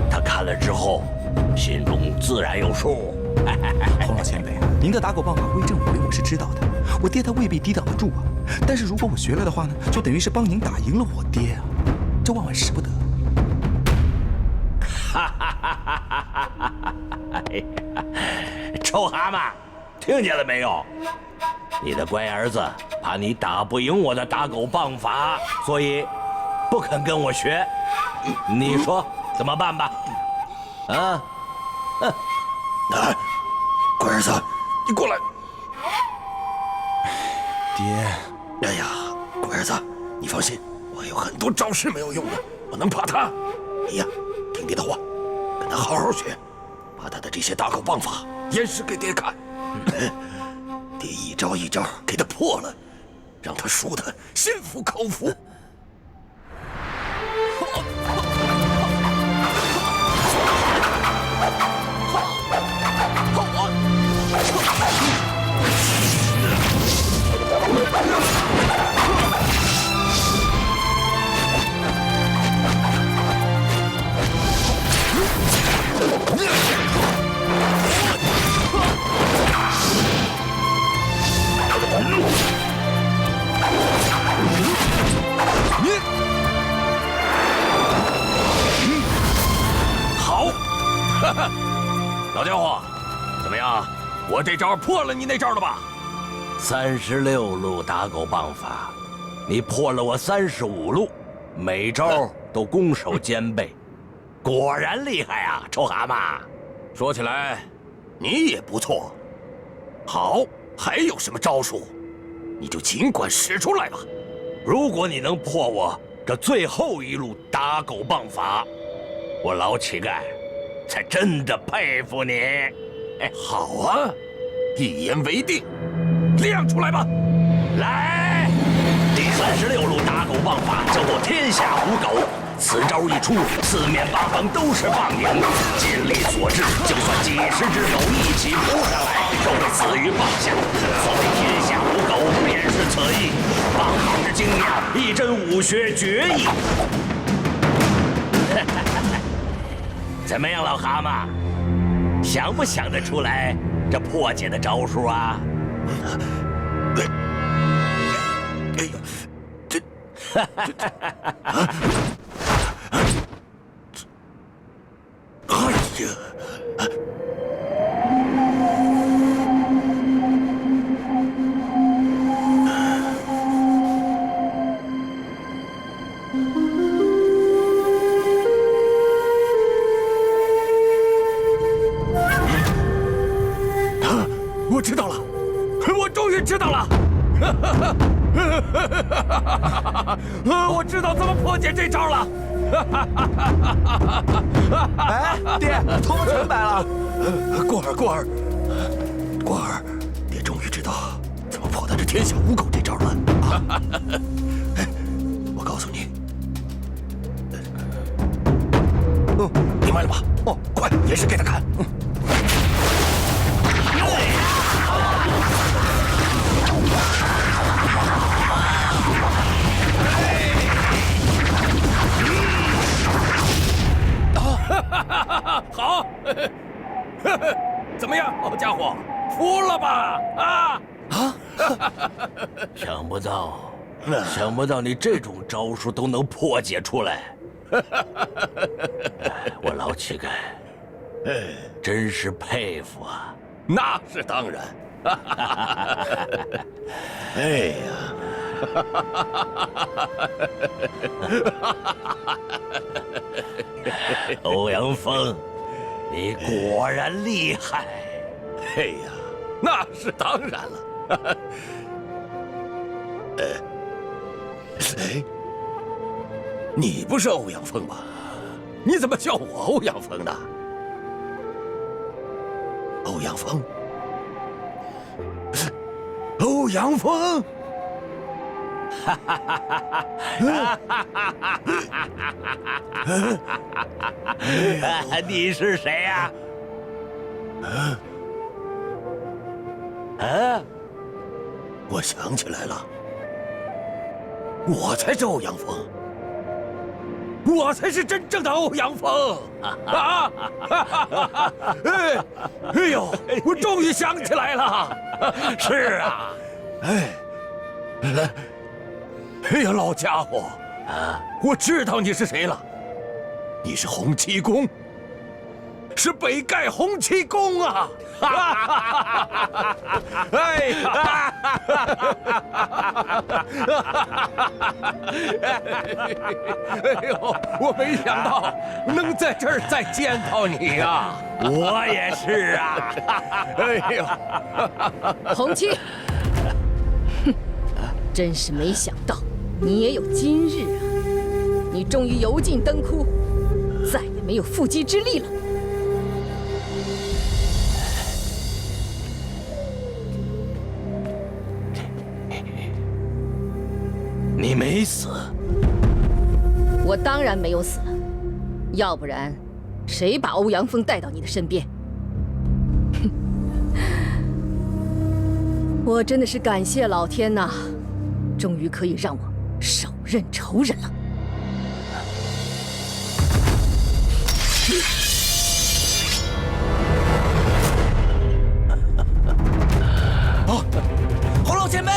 他看了之后，心中自然有数。洪老前辈，您的打狗棒法威震武林，我是知道的，我爹他未必抵挡得住啊。但是如果我学了的话呢，就等于是帮您打赢了我爹啊，这万万使不得。臭蛤蟆，听见了没有？你的乖儿子怕你打不赢我的打狗棒法，所以不肯跟我学。你说怎么办吧？啊？来，乖儿子，你过来。爹，哎呀，乖儿子，你放心，我有很多招式没有用的，我能怕他。你呀，听爹的话，跟他好好学，把他的这些打狗棒法演示给爹看。爹一招一招给他破了，让他输得心服口服。好，老家伙，怎么样？我这招破了你那招了吧？36路打狗棒法，你破了我35路，每招都攻守兼备，果然厉害啊，臭蛤蟆！说起来，你也不错。好，还有什么招数，你就尽管使出来吧。如果你能破我这最后一路打狗棒法，我老乞丐才真的佩服你。好啊，一言为定，亮出来吧！来，第36路打狗棒法叫做天下无狗。此招一出，四面八方都是棒影，尽力所至，就算几十只狗一起扑上来，都会死于棒下。所谓天下无狗，便是此意。棒法之精妙，一真武学绝艺。怎么样，老蛤蟆？想不想得出来这破解的招数啊？哎呀，这哎呀！我知道了，我终于知道了。我知道怎么破解这招了。哎，爹，头发全白了。过儿，爹终于知道怎么破他这天下无狗这招了啊！我告诉你，明白了吧？哦，快演示给他看。怎么样，好家伙，服了吧？啊！想不到你这种招数都能破解出来。我老乞丐，真是佩服啊！那是当然。哎呀！欧阳锋，你果然厉害。哎呀，那是当然了。你不是欧阳锋吧？你怎么叫我欧阳锋呢？欧阳锋，欧阳锋。你是谁呀？我想起来了，我才是欧阳锋，我才是真正的欧阳锋啊！哎呦，我终于想起来了。是啊，哎呀，老家伙啊，我知道你是谁了，你是洪七公，是北丐洪七公啊！哎呀！哎呦，我没想到能在这儿再见到你呀！我也是啊！哎呦，洪七，哼，真是没想到你也有今日啊！你终于油尽灯枯，再也没有复击之力了。你没死，我当然没有死了，要不然，谁把欧阳锋带到你的身边？哼，我真的是感谢老天呐，终于可以让我手刃仇人了。哦，洪老前辈！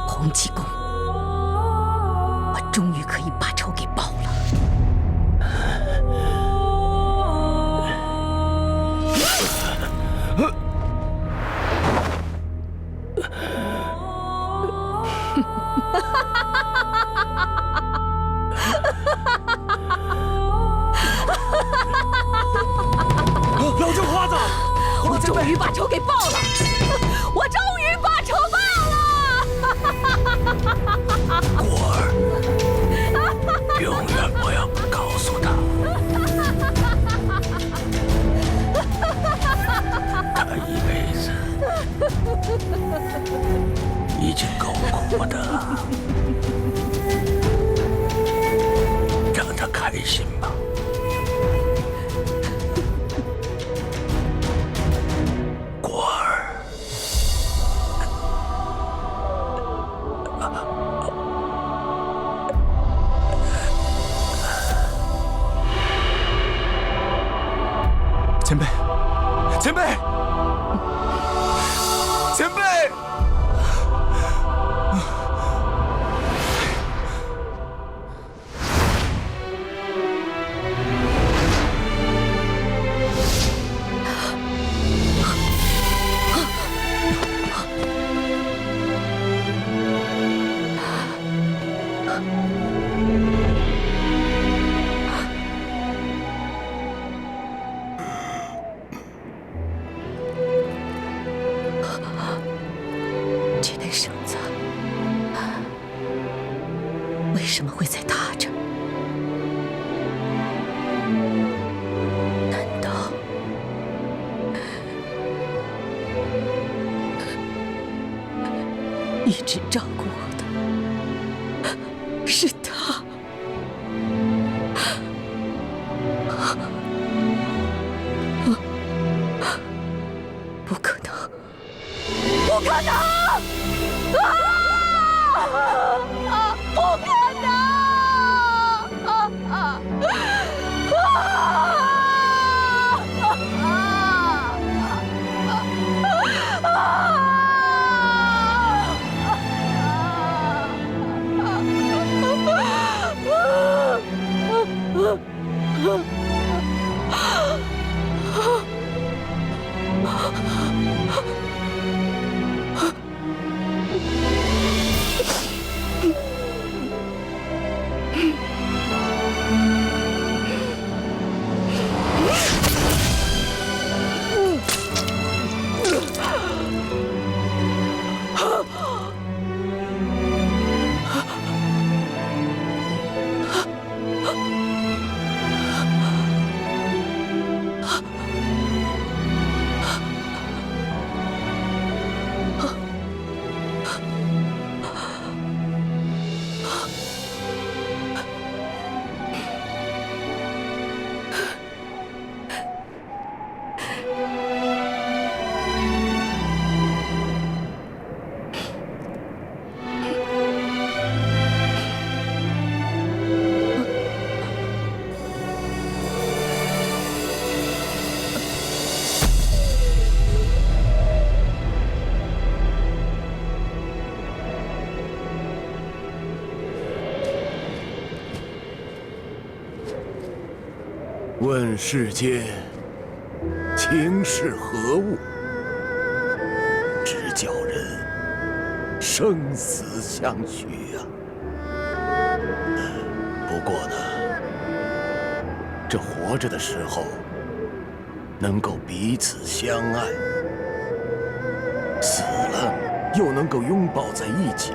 洪七公，我终于可以把仇给报了。老舅花子，我终于把仇给报了！我终于把仇报了！果儿，永远不要告诉他，他一辈子已经够苦的了，让他开心吧。果儿。前辈，前辈，前辈！这根绳子为什么会在他这儿？难道一直照顾我的是他？不可能！不可能！问世间情是何物，只叫人生死相许啊。不过呢，这活着的时候能够彼此相爱，死了又能够拥抱在一起，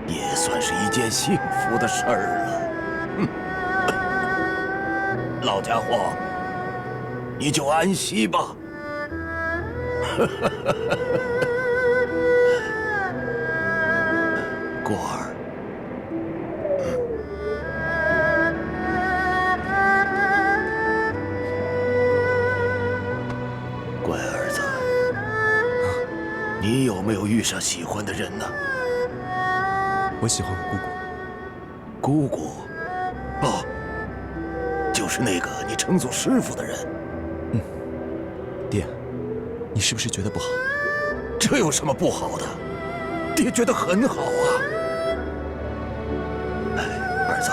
也算是一件幸福的事儿了。老家伙，你就安息吧。过儿，乖儿子，你有没有遇上喜欢的人呢？我喜欢我姑姑。姑姑？哦。就是那个你称作师傅的人。爹，你是不是觉得不好？这有什么不好的？爹觉得很好啊。哎，儿子，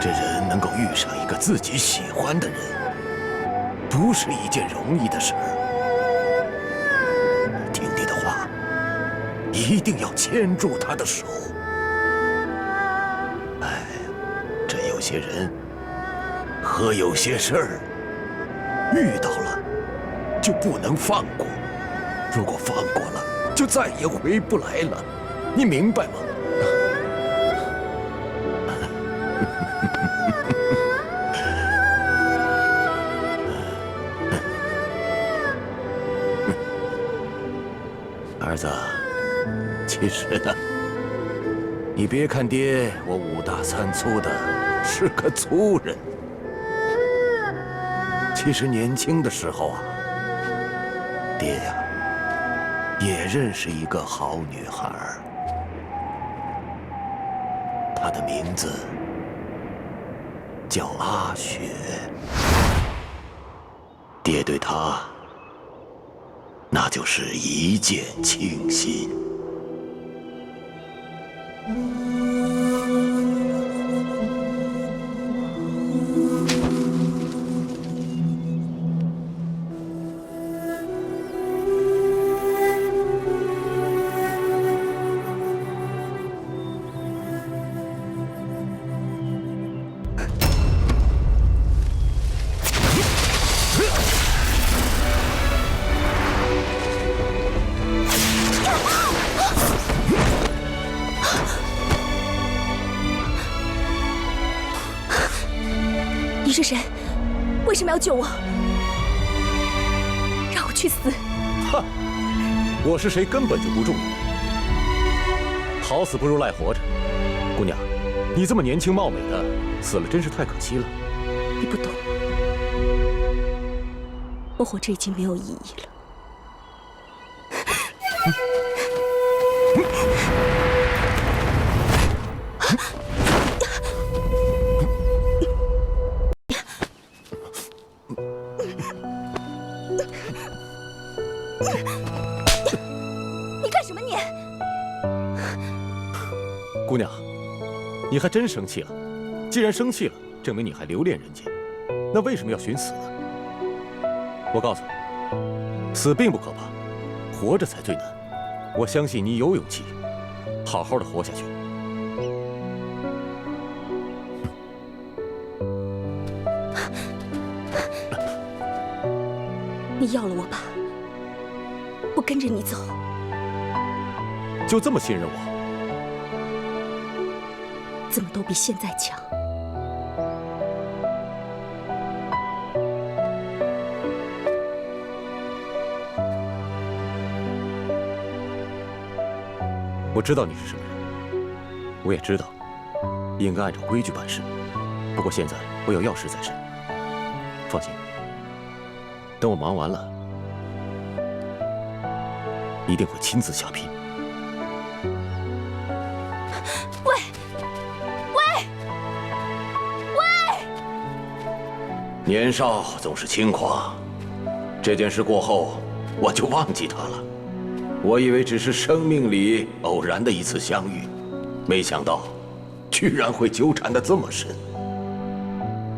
这人能够遇上一个自己喜欢的人，不是一件容易的事儿。听爹的话，一定要牵住他的手。有些人和有些事儿遇到了就不能放过，如果放过了就再也回不来了，你明白吗？儿子，其实呢，你别看爹我五大三粗的是个粗人，其实年轻的时候啊，爹呀也认识一个好女孩，她的名字叫阿雪。爹对她那就是一见倾心。你是谁？为什么要救我？让我去死！哼，我是谁根本就不重要，好死不如赖活着。姑娘，你这么年轻貌美的，死了真是太可惜了。你不懂，我活着已经没有意义了。你干什么你？姑娘，你还真生气了。既然生气了，证明你还留恋人间。那为什么要寻死呢？我告诉你，死并不可怕，活着才最难。我相信你有勇气，好好的活下去。你要了我吧，我跟着你走。就这么信任我？怎么都比现在强。我知道你是什么人，我也知道应该按照规矩办事。不过现在我有要事在身，放心，等我忙完了，一定会亲自下聘。年少总是轻狂，这件事过后，我就忘记他了。我以为只是生命里偶然的一次相遇，没想到，居然会纠缠得这么深。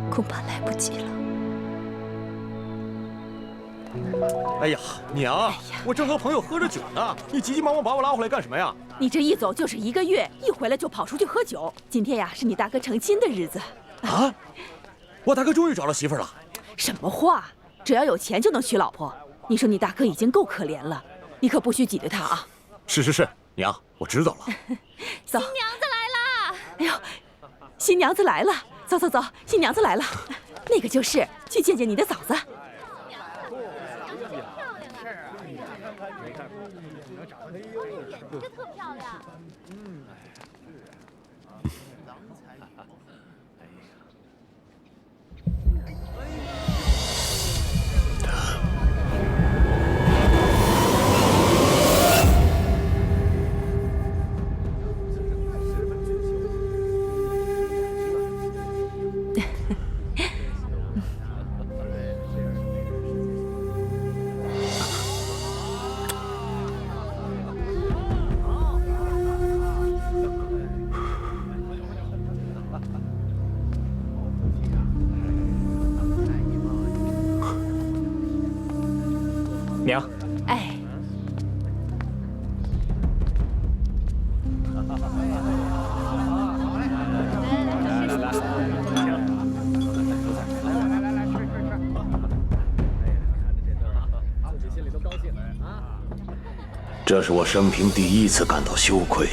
恐怕来不及了。哎呀，娘，我正和朋友喝着酒呢，你急急忙忙把我拉回来干什么呀？你这一走就是1个月，一回来就跑出去喝酒。今天呀，是你大哥成亲的日子。啊！我大哥终于找到媳妇了。什么话？只要有钱就能娶老婆。你说你大哥已经够可怜了，你可不许挤兑他啊！是，娘，我知道了。走，新娘子来啦！哎呦，新娘子来了，走，新娘子来了。那个就是，去见见你的嫂子。特漂亮。娘，哎，这是我生平第一次感到羞愧，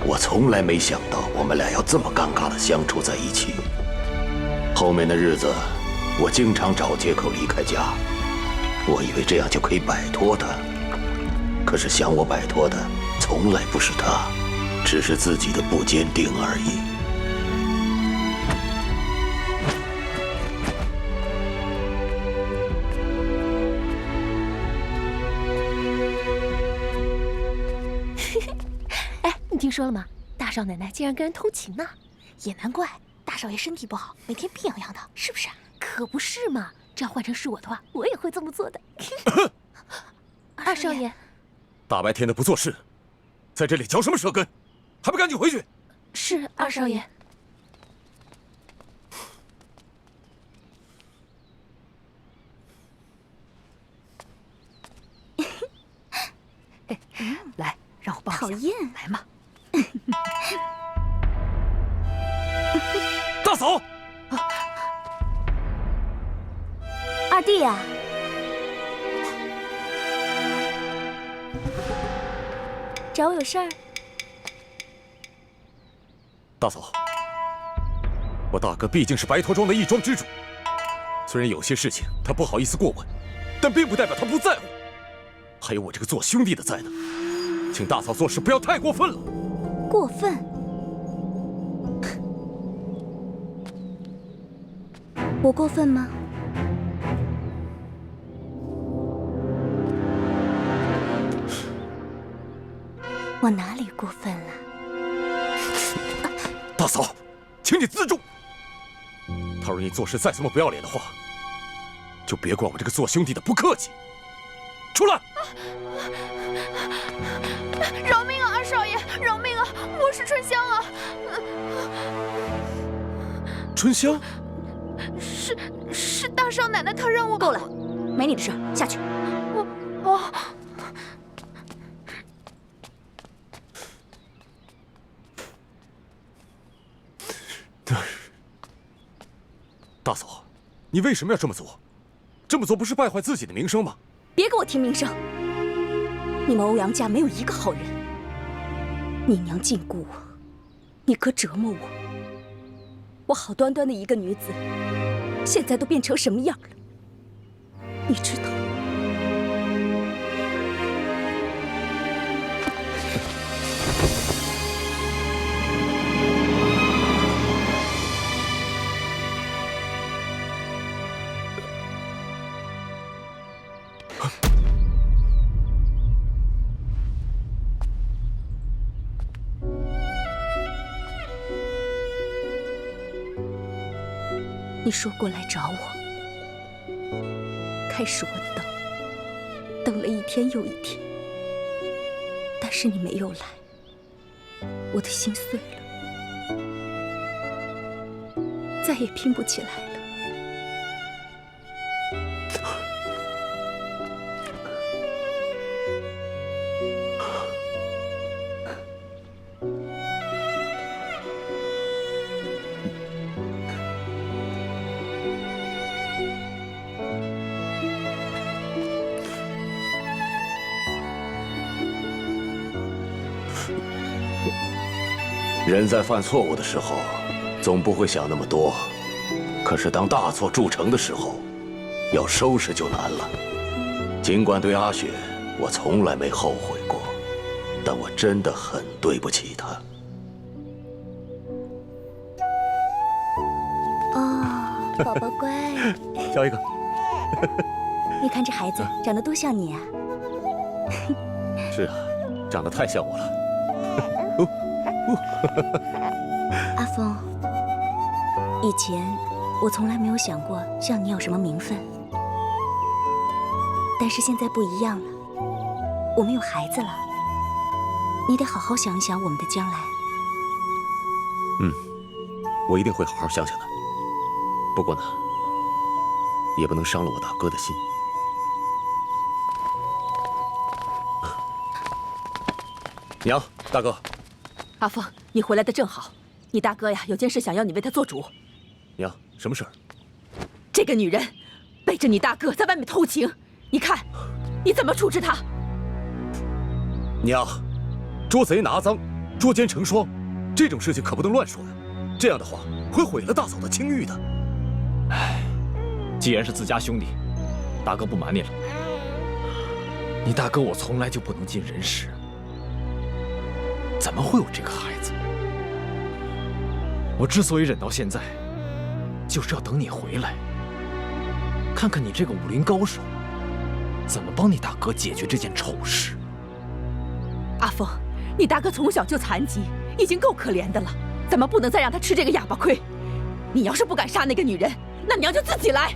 我从来没想到我们俩要这么尴尬地相处在一起。后面的日子，我经常找借口离开家。我以为这样就可以摆脱他，可是想我摆脱的从来不是他，只是自己的不坚定而已。哎，你听说了吗？大少奶奶竟然跟人偷情呢，也难怪大少爷身体不好，每天病怏怏的，是不是？可不是嘛。这要换成是我的话，我也会这么做的。二少爷，大白天的不做事，在这里嚼什么舌根？还不赶紧回去！是二少爷。来，让我抱一下。讨厌，来嘛。大嫂。二弟呀，找我有事儿？大嫂，我大哥毕竟是白驼庄的一庄之主，虽然有些事情他不好意思过问，但并不代表他不在乎。还有我这个做兄弟的在呢，请大嫂做事不要太过分了。过分？我过分吗？我哪里过分了？大嫂，请你自重。倘若你做事再这么不要脸的话，就别怪我这个做兄弟的不客气。出来！饶命啊，二少爷，饶命啊！我是春香啊。春香，是大少奶奶，她让我够了，没你的事，下去。我。大嫂，你为什么要这么做？这么做不是败坏自己的名声吗？别给我听名声！你们欧阳家没有一个好人。你娘禁锢我，你哥折磨我，我好端端的一个女子，现在都变成什么样了？你知道？你说过来找我，开始我等了一天又一天，但是你没有来，我的心碎了，再也拼不起来了。人在犯错误的时候，总不会想那么多。可是当大错铸成的时候，要收拾就难了。尽管对阿雪，我从来没后悔过，但我真的很对不起她。哦，宝宝乖。笑一个。你看这孩子长得多像你啊！是啊，长得太像我了。阿峰，以前我从来没有想过像你有什么名分，但是现在不一样了，我们有孩子了，你得好好想一想我们的将来。我一定会好好想想的。不过呢，也不能伤了我大哥的心。娘，大哥。阿峰，你回来的正好，你大哥呀有件事想要你为他做主。娘，什么事儿？这个女人背着你大哥在外面偷情，你看你怎么处置她？娘，捉贼拿赃，捉奸成双，这种事情可不能乱说呀。这样的话会毁了大嫂的清誉的。唉，既然是自家兄弟，大哥不瞒你了，你大哥我从来就不能尽人事。怎么会有这个孩子？我之所以忍到现在，就是要等你回来，看看你这个武林高手怎么帮你大哥解决这件丑事。阿峰，你大哥从小就残疾，已经够可怜的了，怎么不能再让他吃这个哑巴亏？你要是不敢杀那个女人，那娘就自己来，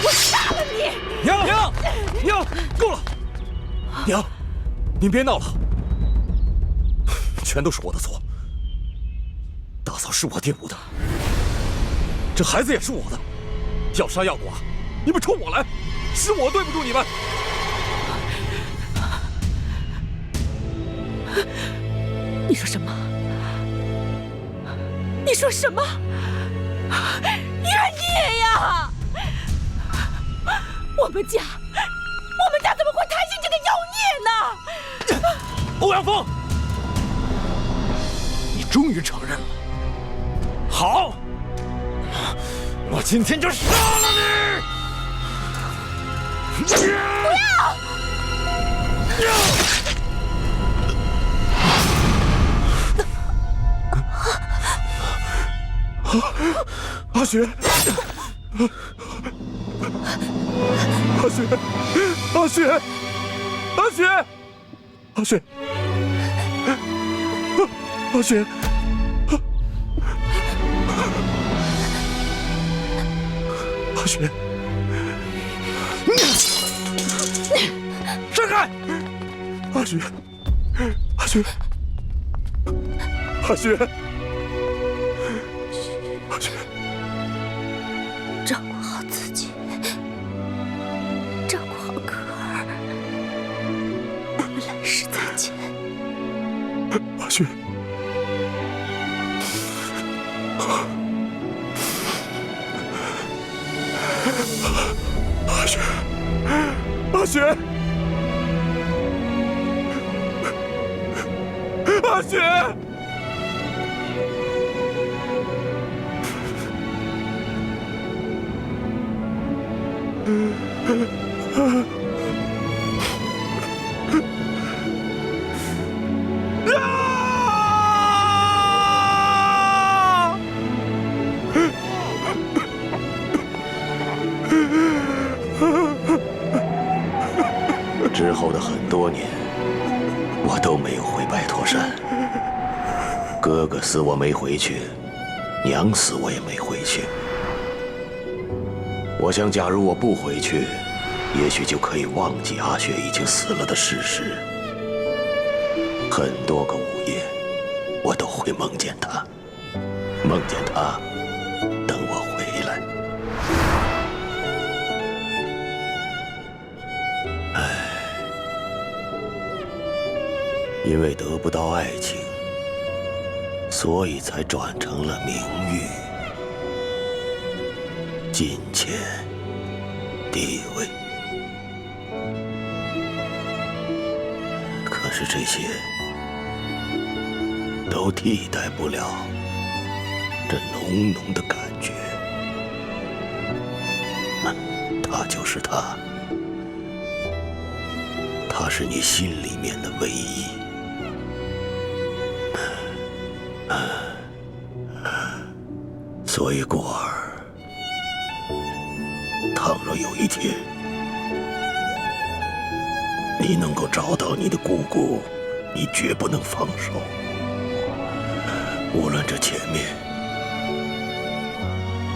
我杀了你！娘，够了！娘，您别闹了。全都是我的错，大嫂是我玷污的，这孩子也是我的，要杀要剐，你们冲我来，是我对不住你们。你说什么？你说什么？冤孽呀！我们家怎么会摊进这个妖孽呢？欧阳锋，你终于承认了。好，我今天就杀了你！不要！阿雪，阿雪，阿雪，阿雪，阿雪，阿雪，阿雪，闪开！阿雪，阿雪，阿雪，阿雪，照顾好自己，照顾好可儿，我们来世再见。阿雪。阿雪，阿雪，阿雪，之后的很多年，我都没有回白驼山。哥哥死我没回去，娘死我也没回去。我想，假如我不回去，也许就可以忘记阿雪已经死了的事实。很多个午夜，我都会梦见她，梦见她等我回来。因为得不到爱情，所以才转成了名誉、金钱、地位。可是这些都替代不了这浓浓的感觉。他就是他，他是你心里面的唯一。所以果儿，倘若有一天你能够找到你的姑姑，你绝不能放手。无论这前面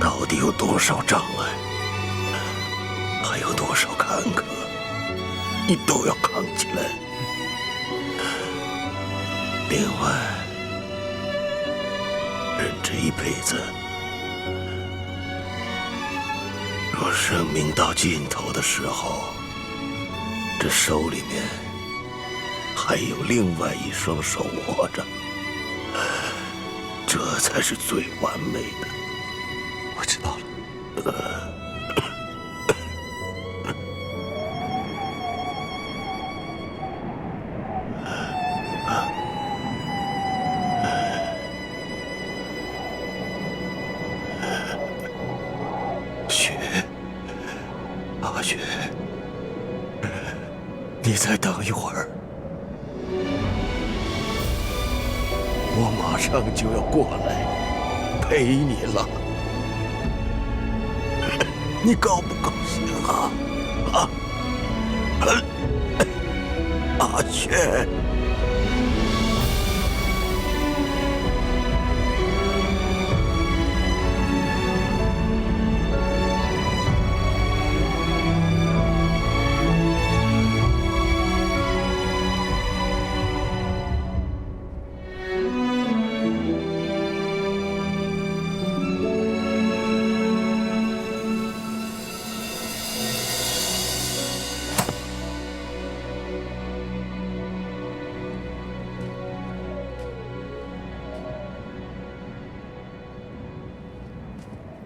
到底有多少障碍，还有多少坎坷，你都要扛起来。另外，人这一辈子，若生命到尽头的时候，这手里面还有另外一双手握着，这才是最完美的。我知道了。阿雪，你再等一会儿，我马上就要过来陪你了，你高不高兴啊？阿雪。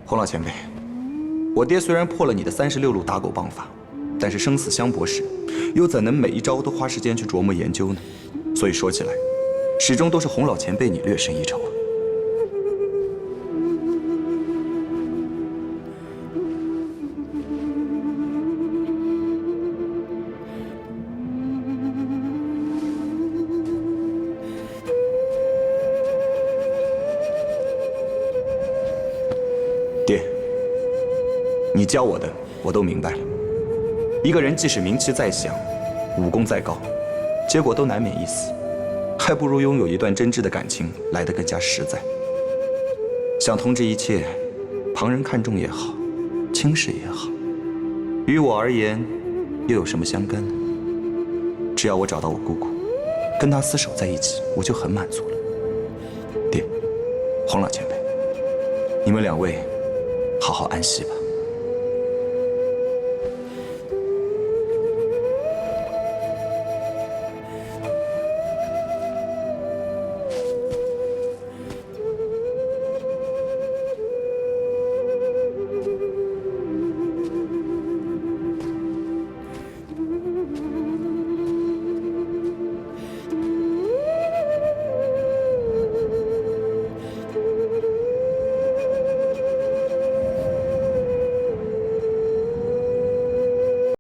洪老前辈，我爹虽然破了你的36路打狗棒法，但是生死相搏时，又怎能每一招都花时间去琢磨研究呢？所以说起来，始终都是洪老前辈你略胜一筹啊。爹，你教我的我都明白了。一个人即使名气再响，武功再高，结果都难免一死，还不如拥有一段真挚的感情来得更加实在。想通这一切，旁人看重也好，轻视也好，于我而言又有什么相干呢？只要我找到我姑姑，跟她厮守在一起，我就很满足了。爹，洪老前辈，你们两位好好安息吧。